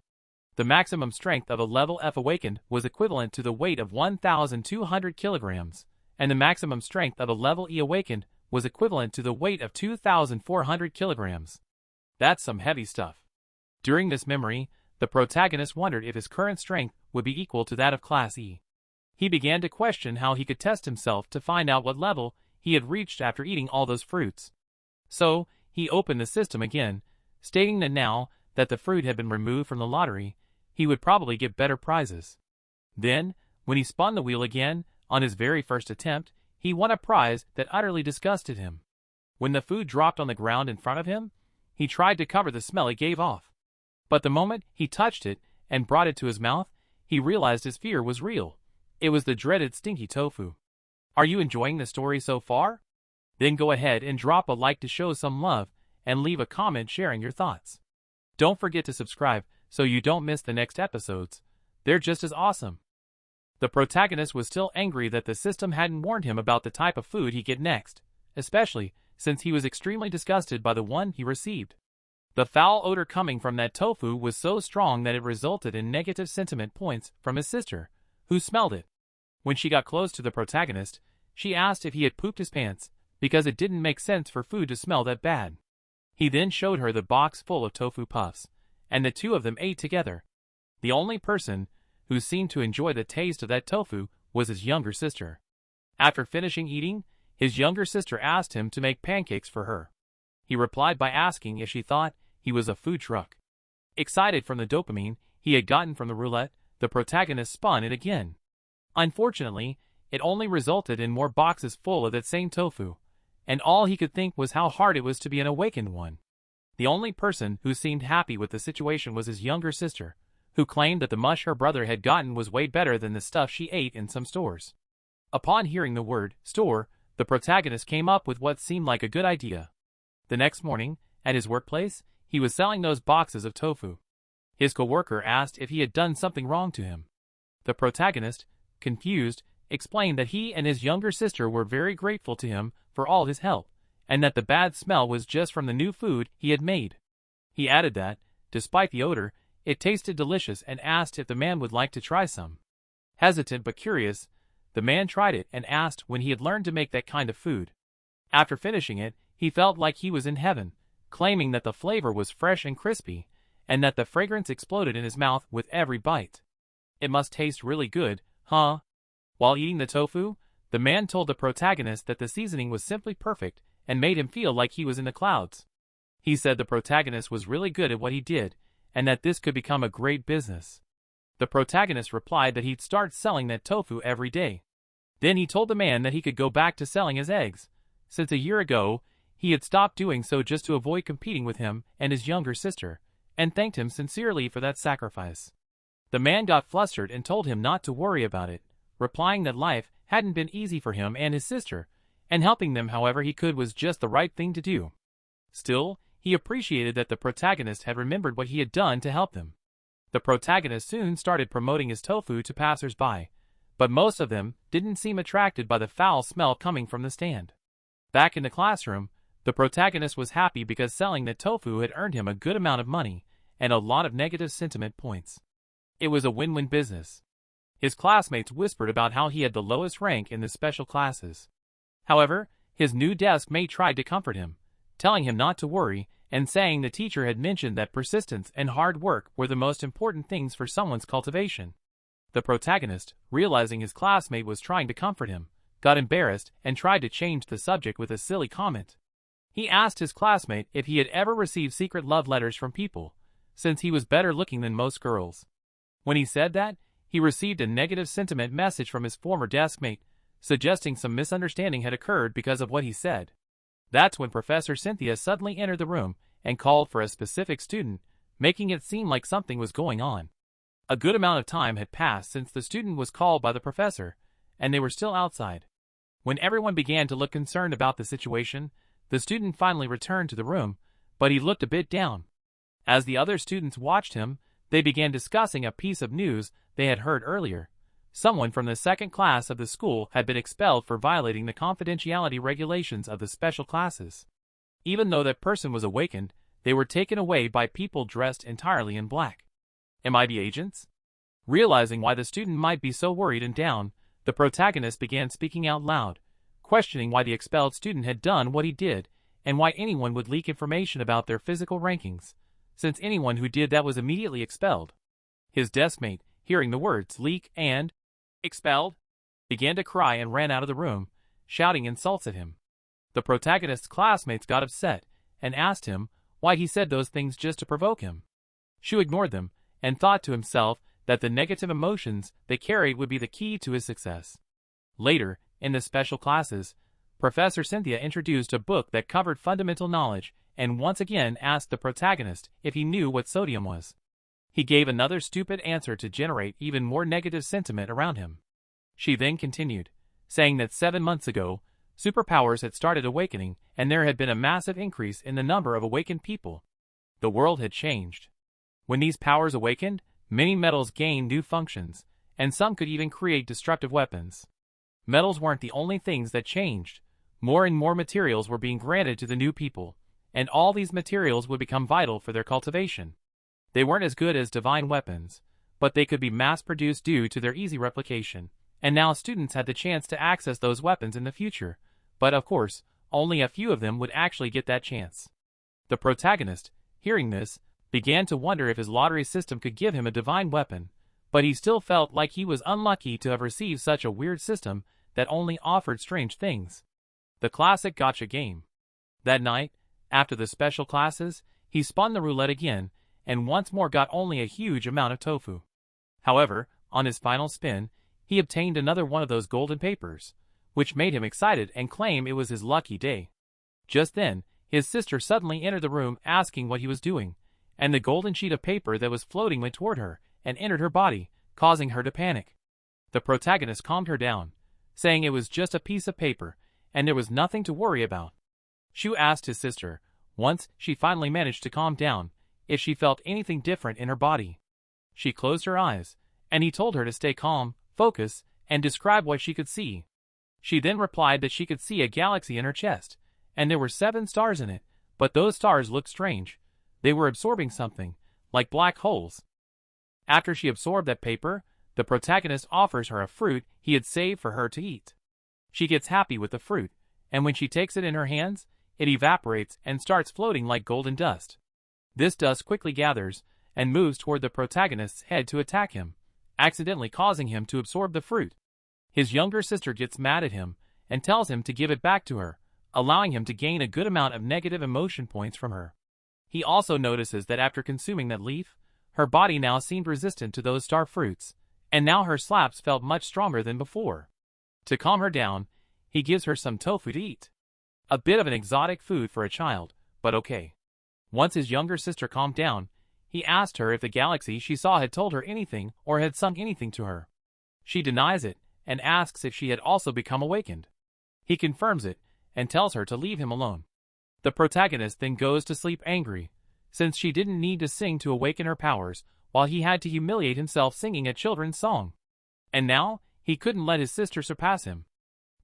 [SPEAKER 1] The maximum strength of a level F awakened was equivalent to the weight of 1,200 kilograms, and the maximum strength of a level E awakened was equivalent to the weight of 2,400 kilograms. That's some heavy stuff. During this memory, the protagonist wondered if his current strength would be equal to that of Class E. He began to question how he could test himself to find out what level he had reached after eating all those fruits. So, he opened the system again, stating that now that the fruit had been removed from the lottery, he would probably get better prizes. Then, when he spun the wheel again, on his very first attempt, he won a prize that utterly disgusted him. When the food dropped on the ground in front of him, he tried to cover the smell it gave off. But the moment he touched it and brought it to his mouth, he realized his fear was real. It was the dreaded stinky tofu. Are you enjoying the story so far? Then go ahead and drop a like to show some love and leave a comment sharing your thoughts. Don't forget to subscribe so you don't miss the next episodes. They're just as awesome. The protagonist was still angry that the system hadn't warned him about the type of food he'd get next, especially since he was extremely disgusted by the one he received. The foul odor coming from that tofu was so strong that it resulted in negative sentiment points from his sister, who smelled it. When she got close to the protagonist, she asked if he had pooped his pants, because it didn't make sense for food to smell that bad. He then showed her the box full of tofu puffs, and the two of them ate together. The only person who seemed to enjoy the taste of that tofu was his younger sister. After finishing eating, his younger sister asked him to make pancakes for her. He replied by asking if she thought he was a food truck. Excited from the dopamine he had gotten from the roulette, the protagonist spun it again. Unfortunately, it only resulted in more boxes full of that same tofu, and all he could think was how hard it was to be an awakened one. The only person who seemed happy with the situation was his younger sister, who claimed that the mush her brother had gotten was way better than the stuff she ate in some stores. Upon hearing the word store, the protagonist came up with what seemed like a good idea. The next morning, at his workplace, he was selling those boxes of tofu. His coworker asked if he had done something wrong to him. The protagonist, confused, explained that he and his younger sister were very grateful to him for all his help, and that the bad smell was just from the new food he had made. He added that, despite the odor, it tasted delicious and asked if the man would like to try some. Hesitant but curious, the man tried it and asked when he had learned to make that kind of food. After finishing it, he felt like he was in heaven, claiming that the flavor was fresh and crispy, and that the fragrance exploded in his mouth with every bite. It must taste really good, huh? While eating the tofu, the man told the protagonist that the seasoning was simply perfect and made him feel like he was in the clouds. He said the protagonist was really good at what he did, and that this could become a great business. The protagonist replied that he'd start selling that tofu every day. Then he told the man that he could go back to selling his eggs, since a year ago he had stopped doing so just to avoid competing with him and his younger sister, and thanked him sincerely for that sacrifice. The man got flustered and told him not to worry about it, replying that life hadn't been easy for him and his sister, and helping them however he could was just the right thing to do. Still, he appreciated that the protagonist had remembered what he had done to help them. The protagonist soon started promoting his tofu to passers-by, but most of them didn't seem attracted by the foul smell coming from the stand. Back in the classroom, the protagonist was happy because selling the tofu had earned him a good amount of money and a lot of negative sentiment points. It was a win-win business. His classmates whispered about how he had the lowest rank in the special classes. However, his new desk mate tried to comfort him, telling him not to worry and saying the teacher had mentioned that persistence and hard work were the most important things for someone's cultivation. The protagonist, realizing his classmate was trying to comfort him, got embarrassed and tried to change the subject with a silly comment. He asked his classmate if he had ever received secret love letters from people, since he was better looking than most girls. When he said that, he received a negative sentiment message from his former desk mate, suggesting some misunderstanding had occurred because of what he said. That's when Professor Cynthia suddenly entered the room and called for a specific student, making it seem like something was going on. A good amount of time had passed since the student was called by the professor, and they were still outside. When everyone began to look concerned about the situation, the student finally returned to the room, but he looked a bit down. As the other students watched him, they began discussing a piece of news they had heard earlier. Someone from the second class of the school had been expelled for violating the confidentiality regulations of the special classes. Even though that person was awakened, they were taken away by people dressed entirely in black. Am I the agents? Realizing why the student might be so worried and down, the protagonist began speaking out loud, questioning why the expelled student had done what he did, and why anyone would leak information about their physical rankings, since anyone who did that was immediately expelled. His deskmate, hearing the words leak and expelled, began to cry and ran out of the room, shouting insults at him. The protagonist's classmates got upset and asked him why he said those things just to provoke him. Shu ignored them and thought to himself that the negative emotions they carried would be the key to his success. Later, in the special classes, Professor Cynthia introduced a book that covered fundamental knowledge and once again asked the protagonist if he knew what sodium was. He gave another stupid answer to generate even more negative sentiment around him. She then continued, saying that 7 months ago, superpowers had started awakening and there had been a massive increase in the number of awakened people. The world had changed. When these powers awakened, many metals gained new functions, and some could even create destructive weapons. Metals weren't the only things that changed. More and more materials were being granted to the new people, and all these materials would become vital for their cultivation. They weren't as good as divine weapons, but they could be mass-produced due to their easy replication, and now students had the chance to access those weapons in the future, but of course, only a few of them would actually get that chance. The protagonist, hearing this, began to wonder if his lottery system could give him a divine weapon, but he still felt like he was unlucky to have received such a weird system that only offered strange things. The classic gotcha game. That night, after the special classes, he spun the roulette again, and once more got only a huge amount of tofu. However, on his final spin, he obtained another one of those golden papers, which made him excited and claim it was his lucky day. Just then, his sister suddenly entered the room asking what he was doing, and the golden sheet of paper that was floating went toward her and entered her body, causing her to panic. The protagonist calmed her down, saying it was just a piece of paper, and there was nothing to worry about. Shu asked his sister, once she finally managed to calm down, if she felt anything different in her body. She closed her eyes, and he told her to stay calm, focus, and describe what she could see. She then replied that she could see a galaxy in her chest, and there were 7 stars in it, but those stars looked strange. They were absorbing something, like black holes. After she absorbed that paper, the protagonist offers her a fruit he had saved for her to eat. She gets happy with the fruit, and when she takes it in her hands, it evaporates and starts floating like golden dust. This dust quickly gathers and moves toward the protagonist's head to attack him, accidentally causing him to absorb the fruit. His younger sister gets mad at him and tells him to give it back to her, allowing him to gain a good amount of negative emotion points from her. He also notices that after consuming that leaf, her body now seemed resistant to those star fruits, and now her slaps felt much stronger than before. To calm her down, he gives her some tofu to eat. A bit of an exotic food for a child, but okay. Once his younger sister calmed down, he asked her if the galaxy she saw had told her anything or had sung anything to her. She denies it and asks if she had also become awakened. He confirms it and tells her to leave him alone. The protagonist then goes to sleep angry, since she didn't need to sing to awaken her powers, while he had to humiliate himself singing a children's song. And now, he couldn't let his sister surpass him.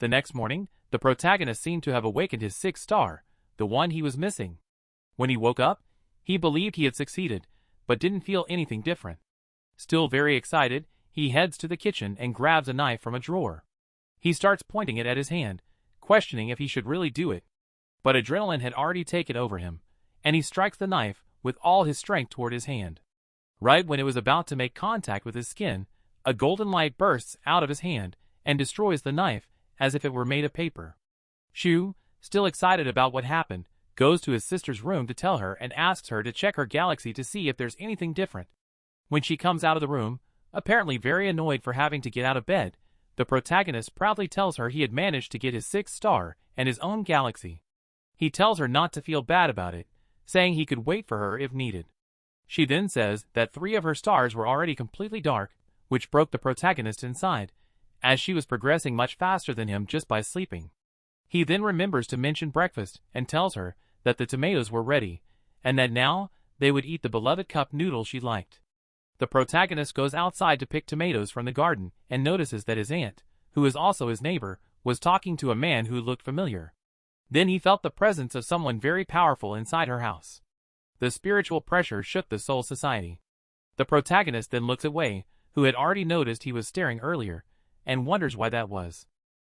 [SPEAKER 1] The next morning, the protagonist seemed to have awakened his 6th star, the one he was missing. When he woke up, he believed he had succeeded, but didn't feel anything different. Still very excited, he heads to the kitchen and grabs a knife from a drawer. He starts pointing it at his hand, questioning if he should really do it. But adrenaline had already taken over him, and he strikes the knife with all his strength toward his hand. Right when it was about to make contact with his skin, a golden light bursts out of his hand and destroys the knife as if it were made of paper. Shu, still excited about what happened, goes to his sister's room to tell her and asks her to check her galaxy to see if there's anything different. When she comes out of the room, apparently very annoyed for having to get out of bed, the protagonist proudly tells her he had managed to get his 6th star and his own galaxy. He tells her not to feel bad about it, saying he could wait for her if needed. She then says that 3 of her stars were already completely dark, which broke the protagonist inside, as she was progressing much faster than him just by sleeping. He then remembers to mention breakfast and tells her that the tomatoes were ready, and that now they would eat the beloved cup noodle she liked. The protagonist goes outside to pick tomatoes from the garden and notices that his aunt, who is also his neighbor, was talking to a man who looked familiar. Then he felt the presence of someone very powerful inside her house. The spiritual pressure shook the soul society. The protagonist then looks at Wei, who had already noticed he was staring earlier, and wonders why that was.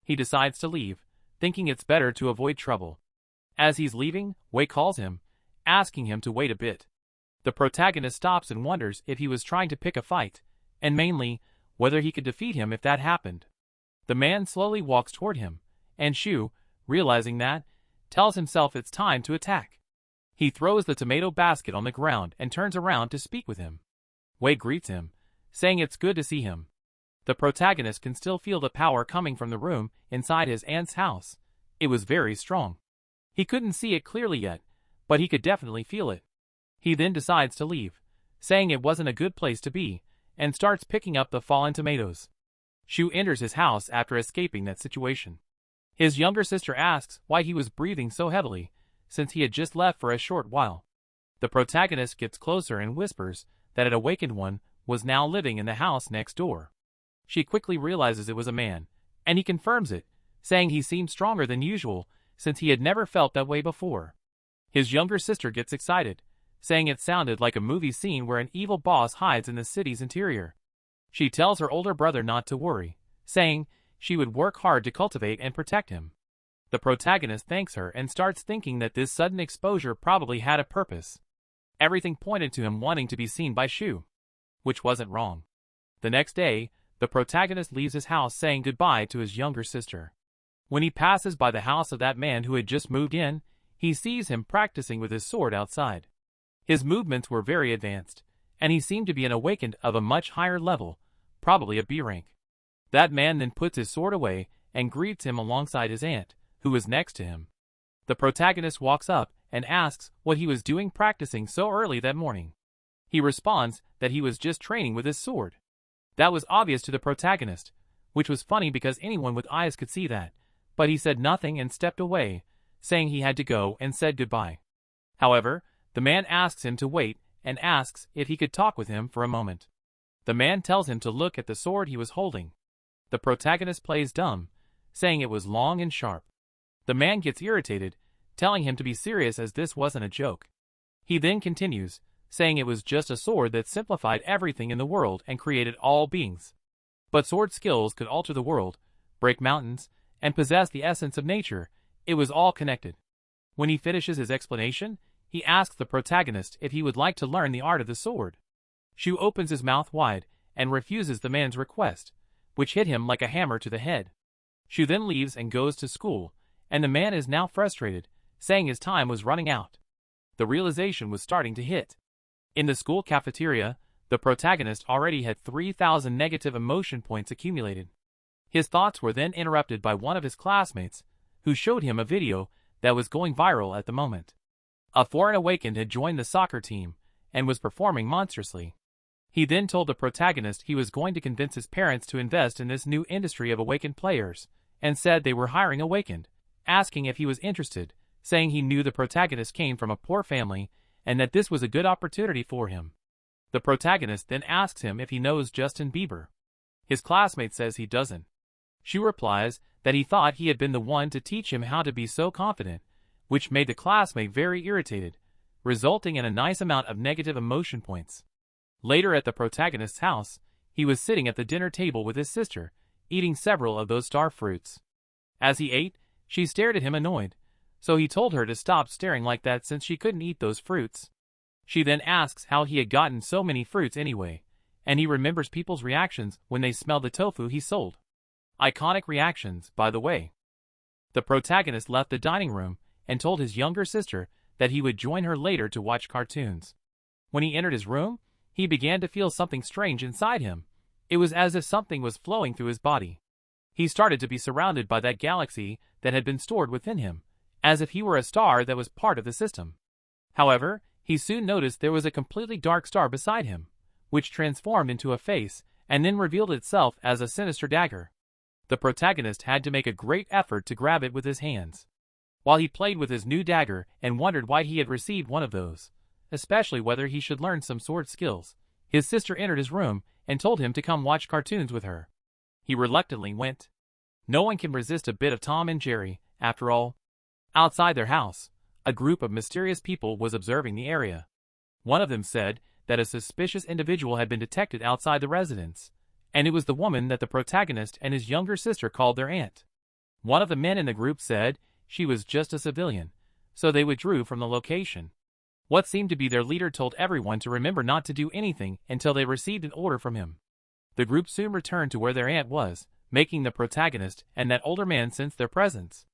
[SPEAKER 1] He decides to leave, thinking it's better to avoid trouble. As he's leaving, Wei calls him, asking him to wait a bit. The protagonist stops and wonders if he was trying to pick a fight, and mainly, whether he could defeat him if that happened. The man slowly walks toward him, and Shu, realizing that, tells himself it's time to attack. He throws the tomato basket on the ground and turns around to speak with him. Wei greets him, saying it's good to see him. The protagonist can still feel the power coming from the room inside his aunt's house. It was very strong. He couldn't see it clearly yet, but he could definitely feel it. He then decides to leave, saying it wasn't a good place to be, and starts picking up the fallen tomatoes. Shu enters his house after escaping that situation. His younger sister asks why he was breathing so heavily, since he had just left for a short while. The protagonist gets closer and whispers that an awakened one was now living in the house next door. She quickly realizes it was a man, and he confirms it, saying he seemed stronger than usual, since he had never felt that way before. His younger sister gets excited, saying it sounded like a movie scene where an evil boss hides in the city's interior. She tells her older brother not to worry, saying she would work hard to cultivate and protect him. The protagonist thanks her and starts thinking that this sudden exposure probably had a purpose. Everything pointed to him wanting to be seen by Shu, which wasn't wrong. The next day, the protagonist leaves his house saying goodbye to his younger sister. When he passes by the house of that man who had just moved in, he sees him practicing with his sword outside. His movements were very advanced, and he seemed to be an awakened of a much higher level, probably a B rank. That man then puts his sword away and greets him alongside his aunt, who was next to him. The protagonist walks up and asks what he was doing practicing so early that morning. He responds that he was just training with his sword. That was obvious to the protagonist, which was funny because anyone with eyes could see that, but he said nothing and stepped away, saying he had to go and said goodbye. However, the man asks him to wait and asks if he could talk with him for a moment. The man tells him to look at the sword he was holding. The protagonist plays dumb, saying it was long and sharp. The man gets irritated, telling him to be serious as this wasn't a joke. He then continues, saying it was just a sword that simplified everything in the world and created all beings. But sword skills could alter the world, break mountains, and possess the essence of nature. It was all connected. When he finishes his explanation, he asks the protagonist if he would like to learn the art of the sword. Shu opens his mouth wide and refuses the man's request, which hit him like a hammer to the head. Shu then leaves and goes to school, and the man is now frustrated, saying his time was running out. The realization was starting to hit. In the school cafeteria, the protagonist already had 3,000 negative emotion points accumulated. His thoughts were then interrupted by one of his classmates, who showed him a video that was going viral at the moment. A foreign awakened had joined the soccer team and was performing monstrously. He then told the protagonist he was going to convince his parents to invest in this new industry of awakened players, and said they were hiring awakened, asking if he was interested, saying he knew the protagonist came from a poor family and that this was a good opportunity for him. The protagonist then asks him if he knows Justin Bieber. His classmate says he doesn't. Shu replies that he thought he had been the one to teach him how to be so confident, which made the classmate very irritated, resulting in a nice amount of negative emotion points. Later at the protagonist's house, he was sitting at the dinner table with his sister, eating several of those star fruits. As he ate, she stared at him annoyed, so he told her to stop staring like that since she couldn't eat those fruits. She then asks how he had gotten so many fruits anyway, and he remembers people's reactions when they smelled the tofu he sold. Iconic reactions, by the way. The protagonist left the dining room and told his younger sister that he would join her later to watch cartoons. When he entered his room, he began to feel something strange inside him. It was as if something was flowing through his body. He started to be surrounded by that galaxy that had been stored within him, as if he were a star that was part of the system. However, he soon noticed there was a completely dark star beside him, which transformed into a face and then revealed itself as a sinister dagger. The protagonist had to make a great effort to grab it with his hands. While he played with his new dagger and wondered why he had received one of those, especially whether he should learn some sword skills, his sister entered his room and told him to come watch cartoons with her. He reluctantly went. No one can resist a bit of Tom and Jerry, after all. Outside their house, a group of mysterious people was observing the area. One of them said that a suspicious individual had been detected outside the residence, and it was the woman that the protagonist and his younger sister called their aunt. One of the men in the group said she was just a civilian, so they withdrew from the location. What seemed to be their leader told everyone to remember not to do anything until they received an order from him. The group soon returned to where their aunt was, making the protagonist and that older man sense their presence.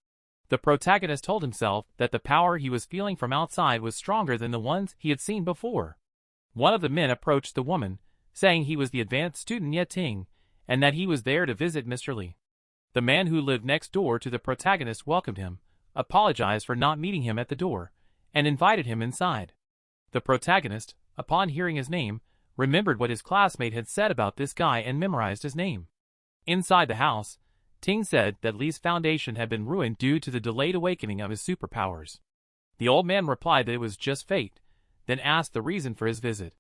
[SPEAKER 1] The protagonist told himself that the power he was feeling from outside was stronger than the ones he had seen before. One of the men approached the woman, saying he was the advanced student Yeting, and that he was there to visit Mr. Lee. The man who lived next door to the protagonist welcomed him, apologized for not meeting him at the door, and invited him inside. The protagonist, upon hearing his name, remembered what his classmate had said about this guy and memorized his name. Inside the house, Ting said that Lee's foundation had been ruined due to the delayed awakening of his superpowers. The old man replied that it was just fate, then asked the reason for his visit.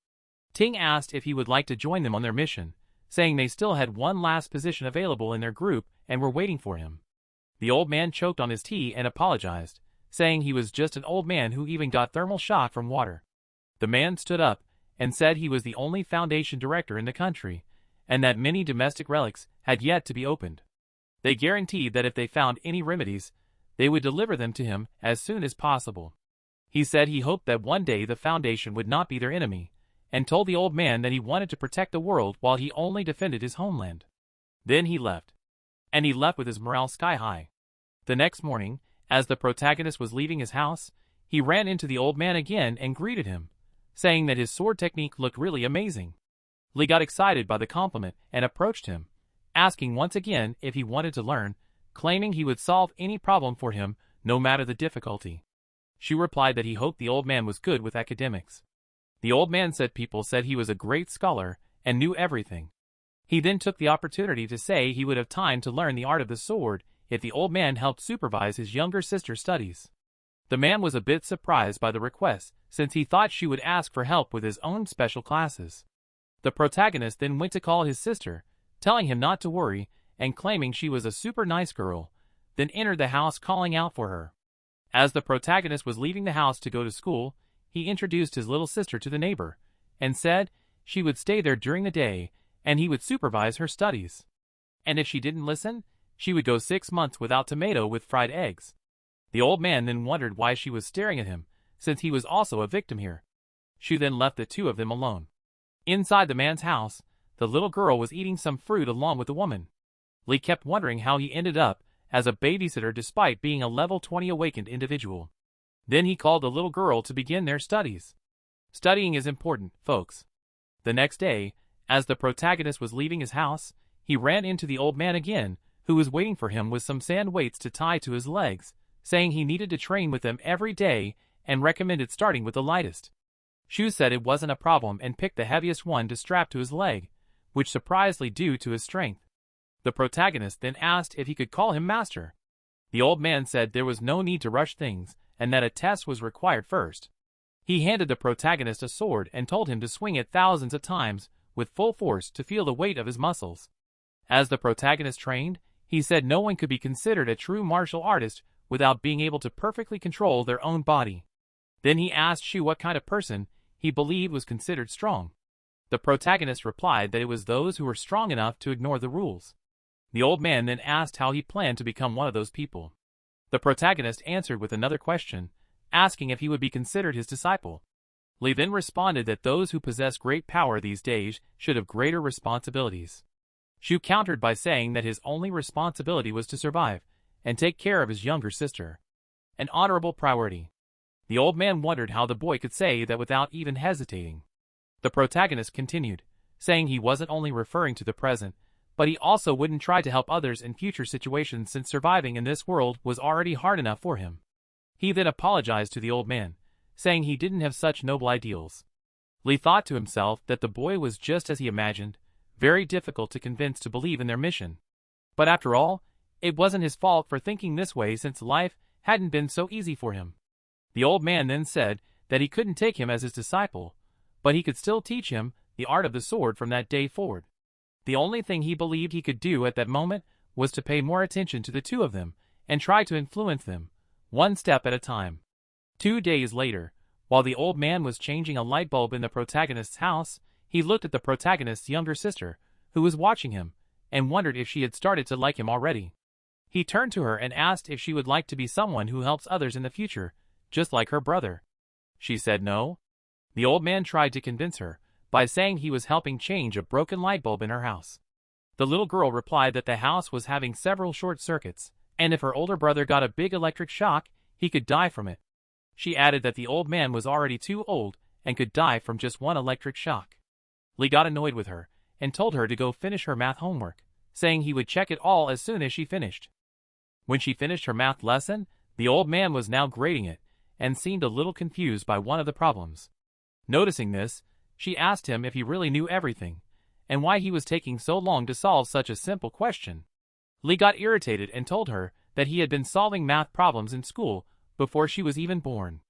[SPEAKER 1] Ting asked if he would like to join them on their mission, saying they still had one last position available in their group and were waiting for him. The old man choked on his tea and apologized, saying he was just an old man who even got thermal shock from water. The man stood up and said he was the only foundation director in the country, and that many domestic relics had yet to be opened. They guaranteed that if they found any remedies, they would deliver them to him as soon as possible. He said he hoped that one day the Foundation would not be their enemy, and told the old man that he wanted to protect the world while he only defended his homeland. Then he left. And he left with his morale sky high. The next morning, as the protagonist was leaving his house, he ran into the old man again and greeted him, saying that his sword technique looked really amazing. Lee got excited by the compliment and approached him, asking once again if he wanted to learn, claiming he would solve any problem for him, no matter the difficulty. Shu replied that he hoped the old man was good with academics. The old man said people said he was a great scholar and knew everything. He then took the opportunity to say he would have time to learn the art of the sword if the old man helped supervise his younger sister's studies. The man was a bit surprised by the request, since he thought Shu would ask for help with his own special classes. The protagonist then went to call his sister, telling him not to worry and claiming she was a super nice girl, then entered the house calling out for her. As the protagonist was leaving the house to go to school, he introduced his little sister to the neighbor, and said she would stay there during the day and he would supervise her studies. And if she didn't listen, she would go 6 months without tomato with fried eggs. The old man then wondered why she was staring at him, since he was also a victim here. Shu then left the two of them alone. Inside the man's house, the little girl was eating some fruit along with the woman. Lee kept wondering how he ended up as a babysitter despite being a level 20 awakened individual. Then he called the little girl to begin their studies. Studying is important, folks. The next day, as the protagonist was leaving his house, he ran into the old man again, who was waiting for him with some sand weights to tie to his legs, saying he needed to train with them every day and recommended starting with the lightest. Shu said it wasn't a problem and picked the heaviest one to strap to his leg, which surprised Lee due to his strength. The protagonist then asked if he could call him master. The old man said there was no need to rush things and that a test was required first. He handed the protagonist a sword and told him to swing it thousands of times with full force to feel the weight of his muscles. As the protagonist trained, he said no one could be considered a true martial artist without being able to perfectly control their own body. Then he asked Shu what kind of person he believed was considered strong. The protagonist replied that it was those who were strong enough to ignore the rules. The old man then asked how he planned to become one of those people. The protagonist answered with another question, asking if he would be considered his disciple. Lee then responded that those who possess great power these days should have greater responsibilities. Shu countered by saying that his only responsibility was to survive and take care of his younger sister. An honorable priority. The old man wondered how the boy could say that without even hesitating. The protagonist continued, saying he wasn't only referring to the present, but he also wouldn't try to help others in future situations since surviving in this world was already hard enough for him. He then apologized to the old man, saying he didn't have such noble ideals. Lee thought to himself that the boy was just as he imagined, very difficult to convince to believe in their mission. But after all, it wasn't his fault for thinking this way since life hadn't been so easy for him. The old man then said that he couldn't take him as his disciple, but he could still teach him the art of the sword from that day forward. The only thing he believed he could do at that moment was to pay more attention to the two of them and try to influence them, one step at a time. 2 days later, while the old man was changing a light bulb in the protagonist's house, he looked at the protagonist's younger sister, who was watching him, and wondered if she had started to like him already. He turned to her and asked if she would like to be someone who helps others in the future, just like her brother. She said no. The old man tried to convince her by saying he was helping change a broken light bulb in her house. The little girl replied that the house was having several short circuits, and if her older brother got a big electric shock, he could die from it. She added that the old man was already too old and could die from just one electric shock. Lee got annoyed with her and told her to go finish her math homework, saying he would check it all as soon as she finished. When she finished her math lesson, the old man was now grading it and seemed a little confused by one of the problems. Noticing this, she asked him if he really knew everything and why he was taking so long to solve such a simple question. Lee got irritated and told her that he had been solving math problems in school before she was even born.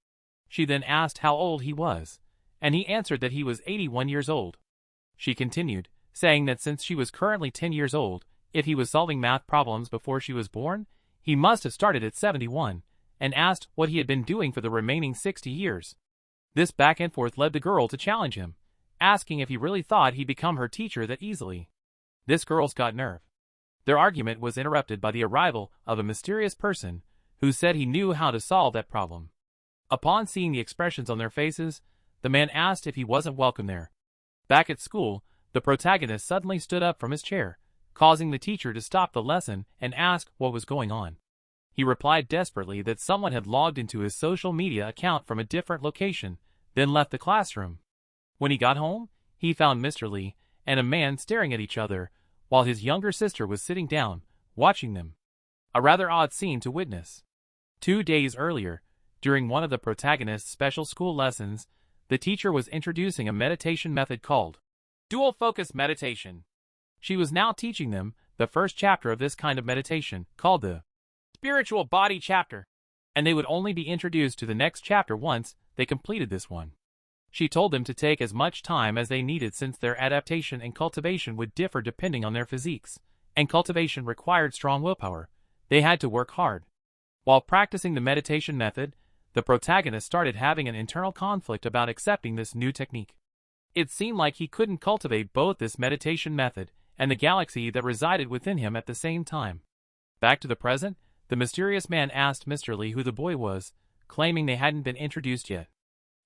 [SPEAKER 1] She then asked how old he was, and he answered that he was 81 years old. She continued, saying that since she was currently 10 years old, if he was solving math problems before she was born, he must have started at 71, and asked what he had been doing for the remaining 60 years. This back and forth led the girl to challenge him, asking if he really thought he'd become her teacher that easily. This girl's got nerve. Their argument was interrupted by the arrival of a mysterious person who said he knew how to solve that problem. Upon seeing the expressions on their faces, the man asked if he wasn't welcome there. Back at school, the protagonist suddenly stood up from his chair, causing the teacher to stop the lesson and ask what was going on. He replied desperately that someone had logged into his social media account from a different location, then left the classroom. When he got home, he found Mr. Lee and a man staring at each other, while his younger sister was sitting down, watching them. A rather odd scene to witness. 2 days earlier, during one of the protagonist's special school lessons, the teacher was introducing a meditation method called dual focus meditation. She was now teaching them the first chapter of this kind of meditation, called the spiritual body chapter, and they would only be introduced to the next chapter once they completed this one. She told them to take as much time as they needed since their adaptation and cultivation would differ depending on their physiques, and cultivation required strong willpower. They had to work hard. While practicing the meditation method, the protagonist started having an internal conflict about accepting this new technique. It seemed like he couldn't cultivate both this meditation method and the galaxy that resided within him at the same time. Back to the present, the mysterious man asked Mr. Lee who the boy was, claiming they hadn't been introduced yet.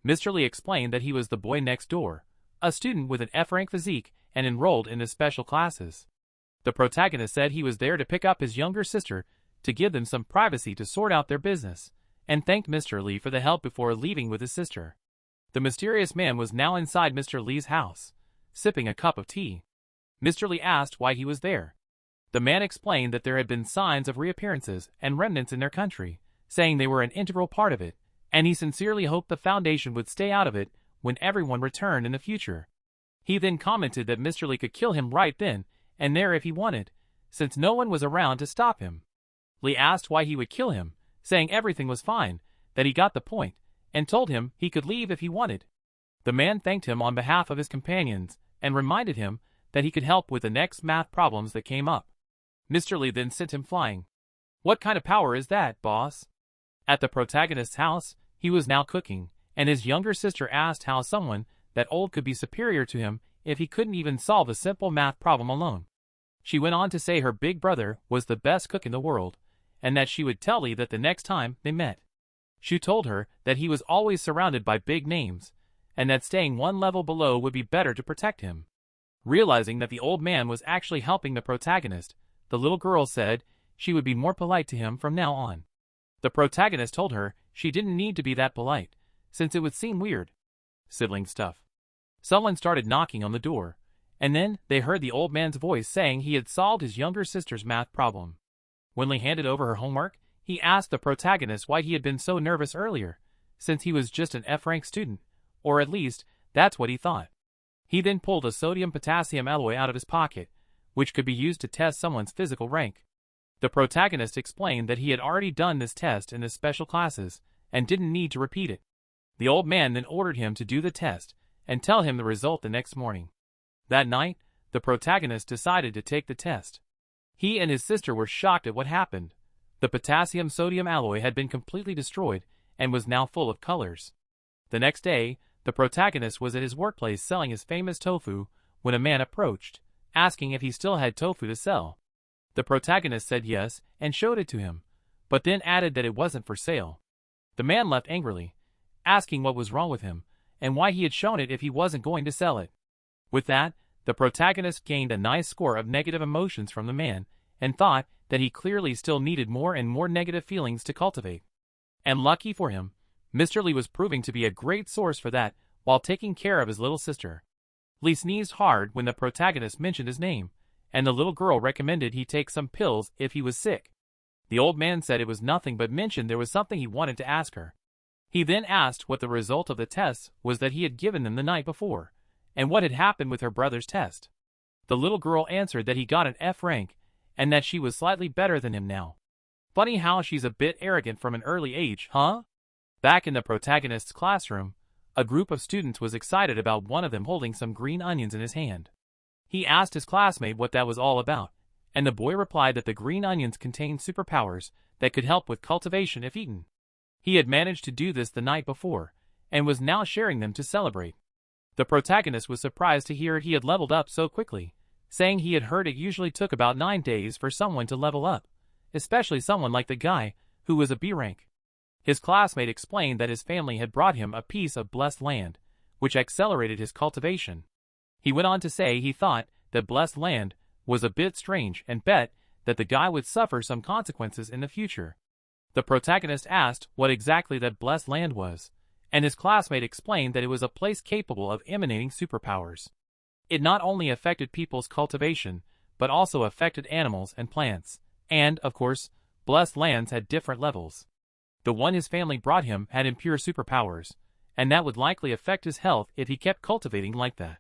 [SPEAKER 1] Mr. Lee explained that he was the boy next door, a student with an F-rank physique and enrolled in the special classes. The protagonist said he was there to pick up his younger sister to give them some privacy to sort out their business, and thanked Mr. Lee for the help before leaving with his sister. The mysterious man was now inside Mr. Lee's house, sipping a cup of tea. Mr. Lee asked why he was there. The man explained that there had been signs of reappearances and remnants in their country, saying they were an integral part of it, and he sincerely hoped the Foundation would stay out of it when everyone returned in the future. He then commented that Mr. Lee could kill him right then and there if he wanted, since no one was around to stop him. Lee asked why he would kill him, saying everything was fine, that he got the point, and told him he could leave if he wanted. The man thanked him on behalf of his companions and reminded him that he could help with the next math problems that came up. Mr. Lee then sent him flying. "What kind of power is that, boss?" At the protagonist's house, he was now cooking, and his younger sister asked how someone that old could be superior to him if he couldn't even solve a simple math problem alone. She went on to say her big brother was the best cook in the world, and that she would tell Lee that the next time they met. She told her that he was always surrounded by big names, and that staying one level below would be better to protect him. Realizing that the old man was actually helping the protagonist, the little girl said she would be more polite to him from now on. The protagonist told her she didn't need to be that polite, since it would seem weird. Sibling stuff. Someone started knocking on the door, And then they heard the old man's voice saying he had solved his younger sister's math problem. When Lee handed over her homework, he asked the protagonist why he had been so nervous earlier, since he was just an F-rank student, or at least, that's what he thought. He then pulled a sodium-potassium alloy out of his pocket, which could be used to test someone's physical rank. The protagonist explained that he had already done this test in the special classes, and didn't need to repeat it. The old man then ordered him to do the test, and tell him the result the next morning. That night, the protagonist decided to take the test. He and his sister were shocked at what happened. The potassium-sodium alloy had been completely destroyed, and was now full of colors. The next day, the protagonist was at his workplace selling his famous tofu, when a man approached, asking if he still had tofu to sell. The protagonist said yes, and showed it to him, but then added that it wasn't for sale. The man left angrily, asking what was wrong with him, and why he had shown it if he wasn't going to sell it. With that, the protagonist gained a nice score of negative emotions from the man, and thought that he clearly still needed more and more negative feelings to cultivate. And lucky for him, Mr. Lee was proving to be a great source for that while taking care of his little sister. Lee sneezed hard when the protagonist mentioned his name, and the little girl recommended he take some pills if he was sick. The old man said it was nothing but mentioned there was something he wanted to ask her. He then asked what the result of the tests was that he had given them the night before, and what had happened with her brother's test. The little girl answered that he got an F rank, and that she was slightly better than him now. Funny how she's a bit arrogant from an early age, huh? Back in the protagonist's classroom, a group of students was excited about one of them holding some green onions in his hand. He asked his classmate what that was all about, and the boy replied that the green onions contained superpowers that could help with cultivation if eaten. He had managed to do this the night before, and was now sharing them to celebrate. The protagonist was surprised to hear he had leveled up so quickly, saying he had heard it usually took about 9 days for someone to level up, especially someone like the guy, who was a B rank. His classmate explained that his family had brought him a piece of blessed land, which accelerated his cultivation. He went on to say he thought that blessed land was a bit strange and bet that the guy would suffer some consequences in the future. The protagonist asked what exactly that blessed land was, and his classmate explained that it was a place capable of emanating superpowers. It not only affected people's cultivation, but also affected animals and plants, and, of course, blessed lands had different levels. The one his family brought him had impure superpowers, and that would likely affect his health if he kept cultivating like that.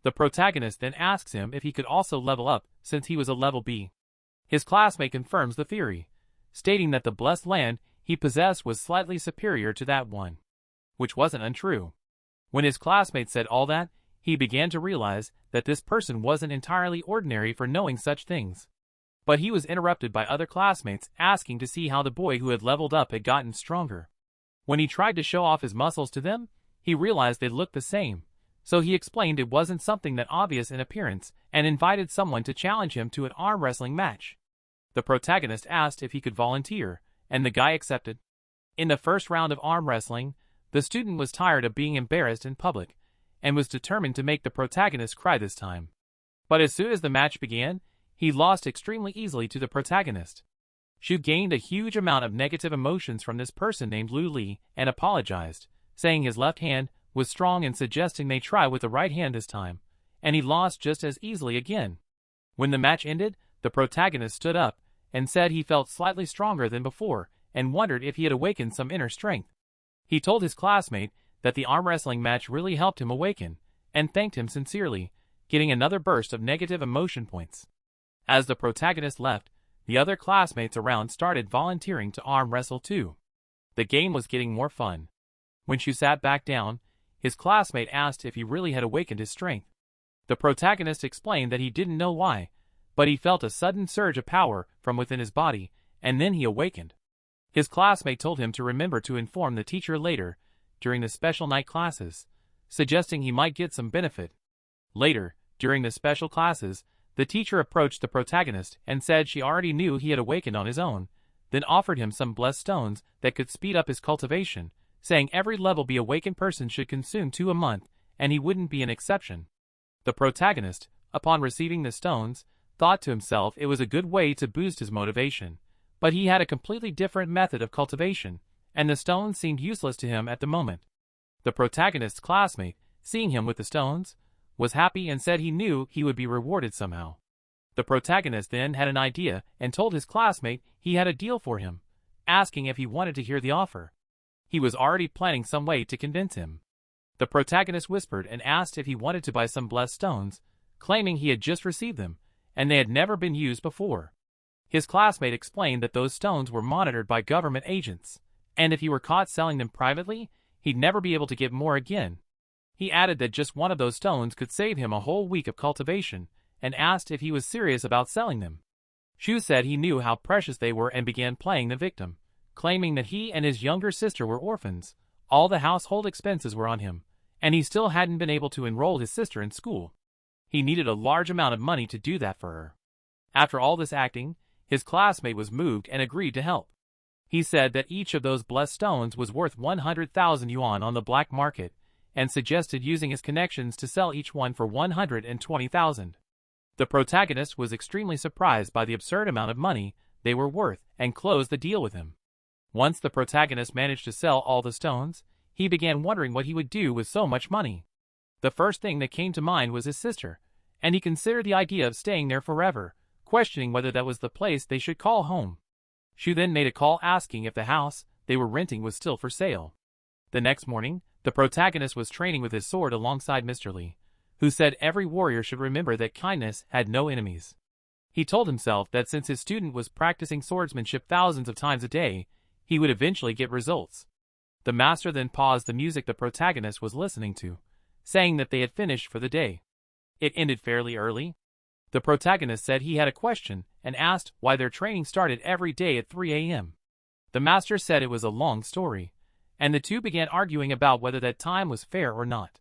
[SPEAKER 1] The protagonist then asks him if he could also level up since he was a level B. His classmate confirms the theory, stating that the blessed land he possessed was slightly superior to that one, which wasn't untrue. When his classmate said all that, he began to realize that this person wasn't entirely ordinary for knowing such things. But he was interrupted by other classmates asking to see how the boy who had leveled up had gotten stronger. When he tried to show off his muscles to them, he realized they looked the same, so he explained it wasn't something that obvious in appearance and invited someone to challenge him to an arm wrestling match. The protagonist asked if he could volunteer, and the guy accepted. In the first round of arm wrestling, the student was tired of being embarrassed in public, and was determined to make the protagonist cry this time. But as soon as the match began, he lost extremely easily to the protagonist. She gained a huge amount of negative emotions from this person named Lu Li and apologized, saying his left hand was strong and suggesting they try with the right hand this time, and he lost just as easily again. When the match ended, the protagonist stood up and said he felt slightly stronger than before and wondered if he had awakened some inner strength. He told his classmate that the arm wrestling match really helped him awaken, and thanked him sincerely, getting another burst of negative emotion points. As the protagonist left, the other classmates around started volunteering to arm wrestle too. The game was getting more fun. When she sat back down, his classmate asked if he really had awakened his strength. The protagonist explained that he didn't know why, but he felt a sudden surge of power from within his body, and then he awakened. His classmate told him to remember to inform the teacher later, during the special night classes, suggesting he might get some benefit. Later, during the special classes, the teacher approached the protagonist and said she already knew he had awakened on his own, then offered him some blessed stones that could speed up his cultivation, saying every level B awakened person should consume 2 a month, and he wouldn't be an exception. The protagonist, upon receiving the stones, thought to himself it was a good way to boost his motivation, but he had a completely different method of cultivation, and the stones seemed useless to him at the moment. The protagonist's classmate, seeing him with the stones, was happy and said he knew he would be rewarded somehow. The protagonist then had an idea and told his classmate he had a deal for him, asking if he wanted to hear the offer. He was already planning some way to convince him. The protagonist whispered and asked if he wanted to buy some blessed stones, claiming he had just received them, and they had never been used before. His classmate explained that those stones were monitored by government agents, and if he were caught selling them privately, he'd never be able to get more again. He added that just one of those stones could save him a whole week of cultivation, and asked if he was serious about selling them. Shu said he knew how precious they were and began playing the victim, claiming that he and his younger sister were orphans. All the household expenses were on him, and he still hadn't been able to enroll his sister in school. He needed a large amount of money to do that for her. After all this acting, his classmate was moved and agreed to help. He said that each of those blessed stones was worth 100,000 yuan on the black market, and suggested using his connections to sell each one for 120,000. The protagonist was extremely surprised by the absurd amount of money they were worth and closed the deal with him. Once the protagonist managed to sell all the stones, he began wondering what he would do with so much money. The first thing that came to mind was his sister, and he considered the idea of staying there forever, questioning whether that was the place they should call home. Shu then made a call asking if the house they were renting was still for sale. The next morning, the protagonist was training with his sword alongside Mr. Li, who said every warrior should remember that kindness had no enemies. He told himself that since his student was practicing swordsmanship thousands of times a day, he would eventually get results. The master then paused the music the protagonist was listening to, saying that they had finished for the day. It ended fairly early. The protagonist said he had a question and asked why their training started every day at 3 a.m. The master said it was a long story, and the two began arguing about whether that time was fair or not.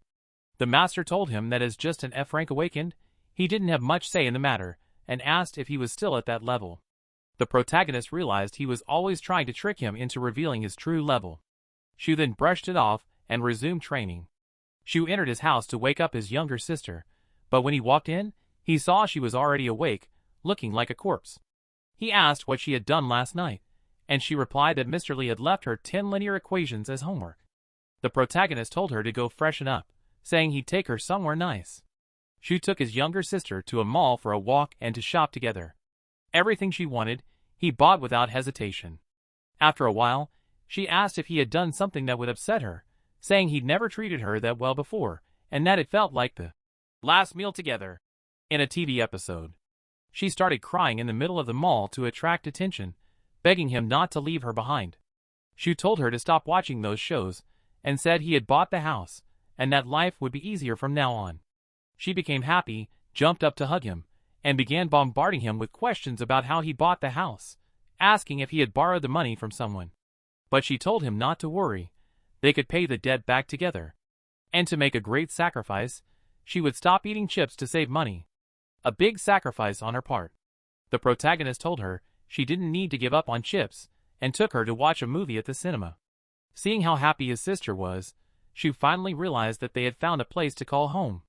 [SPEAKER 1] The master told him that as just an F rank awakened, he didn't have much say in the matter, and asked if he was still at that level. The protagonist realized he was always trying to trick him into revealing his true level. Shu then brushed it off and resumed training. Shu entered his house to wake up his younger sister, but when he walked in, he saw she was already awake, looking like a corpse. He asked what she had done last night, and she replied that Mr. Li had left her 10 linear equations as homework. The protagonist told her to go freshen up, saying he'd take her somewhere nice. Shu took his younger sister to a mall for a walk and to shop together. Everything she wanted, he bought without hesitation. After a while, she asked if he had done something that would upset her, saying he'd never treated her that well before, and that it felt like the last meal together in a TV episode. She started crying in the middle of the mall to attract attention, begging him not to leave her behind. Shu told her to stop watching those shows, and said he had bought the house, and that life would be easier from now on. She became happy, jumped up to hug him, and began bombarding him with questions about how he bought the house, asking if he had borrowed the money from someone. But she told him not to worry, they could pay the debt back together. And to make a great sacrifice, she would stop eating chips to save money. A big sacrifice on her part. The protagonist told her she didn't need to give up on chips, and took her to watch a movie at the cinema. Seeing how happy his sister was, Shu finally realized that they had found a place to call home.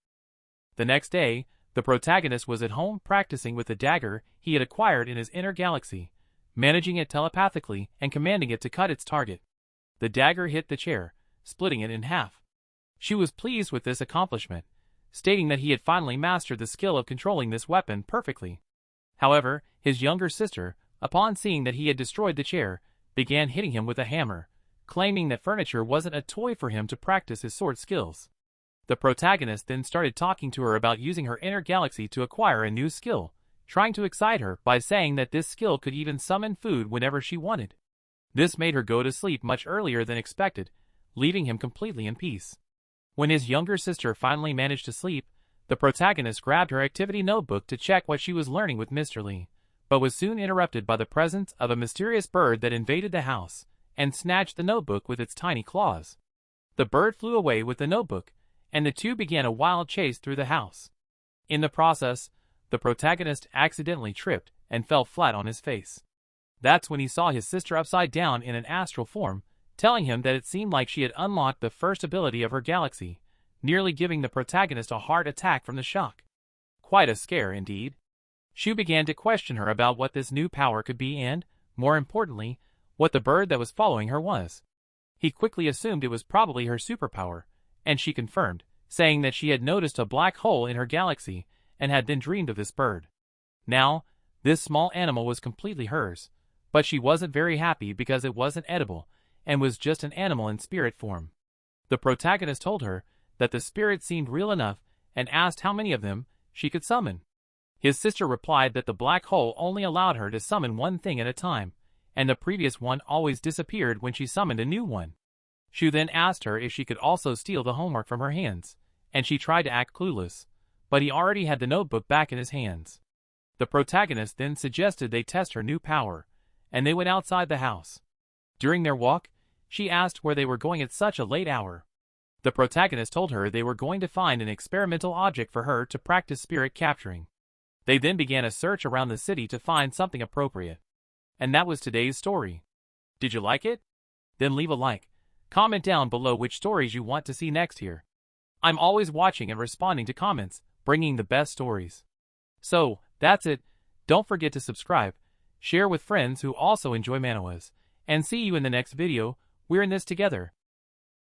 [SPEAKER 1] The next day, the protagonist was at home practicing with the dagger he had acquired in his inner galaxy, managing it telepathically and commanding it to cut its target. The dagger hit the chair, splitting it in half. Shu was pleased with this accomplishment, stating that he had finally mastered the skill of controlling this weapon perfectly. However, his younger sister, upon seeing that he had destroyed the chair, began hitting him with a hammer, claiming that furniture wasn't a toy for him to practice his sword skills. The protagonist then started talking to her about using her inner galaxy to acquire a new skill, trying to excite her by saying that this skill could even summon food whenever she wanted. This made her go to sleep much earlier than expected, leaving him completely in peace. When his younger sister finally managed to sleep, the protagonist grabbed her activity notebook to check what she was learning with Mr. Li, but was soon interrupted by the presence of a mysterious bird that invaded the house and snatched the notebook with its tiny claws. The bird flew away with the notebook, and the two began a wild chase through the house. In the process, the protagonist accidentally tripped and fell flat on his face. That's when he saw his sister upside down in an astral form, telling him that it seemed like she had unlocked the first ability of her galaxy, nearly giving the protagonist a heart attack from the shock. Quite a scare indeed. Shu began to question her about what this new power could be and, more importantly, what the bird that was following her was. He quickly assumed it was probably her superpower, and she confirmed, saying that she had noticed a black hole in her galaxy and had then dreamed of this bird. Now, this small animal was completely hers, but she wasn't very happy because it wasn't edible and was just an animal in spirit form. The protagonist told her that the spirit seemed real enough and asked how many of them she could summon. His sister replied that the black hole only allowed her to summon one thing at a time, and the previous one always disappeared when she summoned a new one. Shu then asked her if she could also steal the homework from her hands, and she tried to act clueless, but he already had the notebook back in his hands. The protagonist then suggested they test her new power, and they went outside the house. During their walk, she asked where they were going at such a late hour. The protagonist told her they were going to find an experimental object for her to practice spirit capturing. They then began a search around the city to find something appropriate. And that was today's story. Did you like it? Then leave a like. Comment down below which stories you want to see next here. I'm always watching and responding to comments, bringing the best stories. So, that's it. Don't forget to subscribe, share with friends who also enjoy manhwas, and see you in the next video. We're in this together.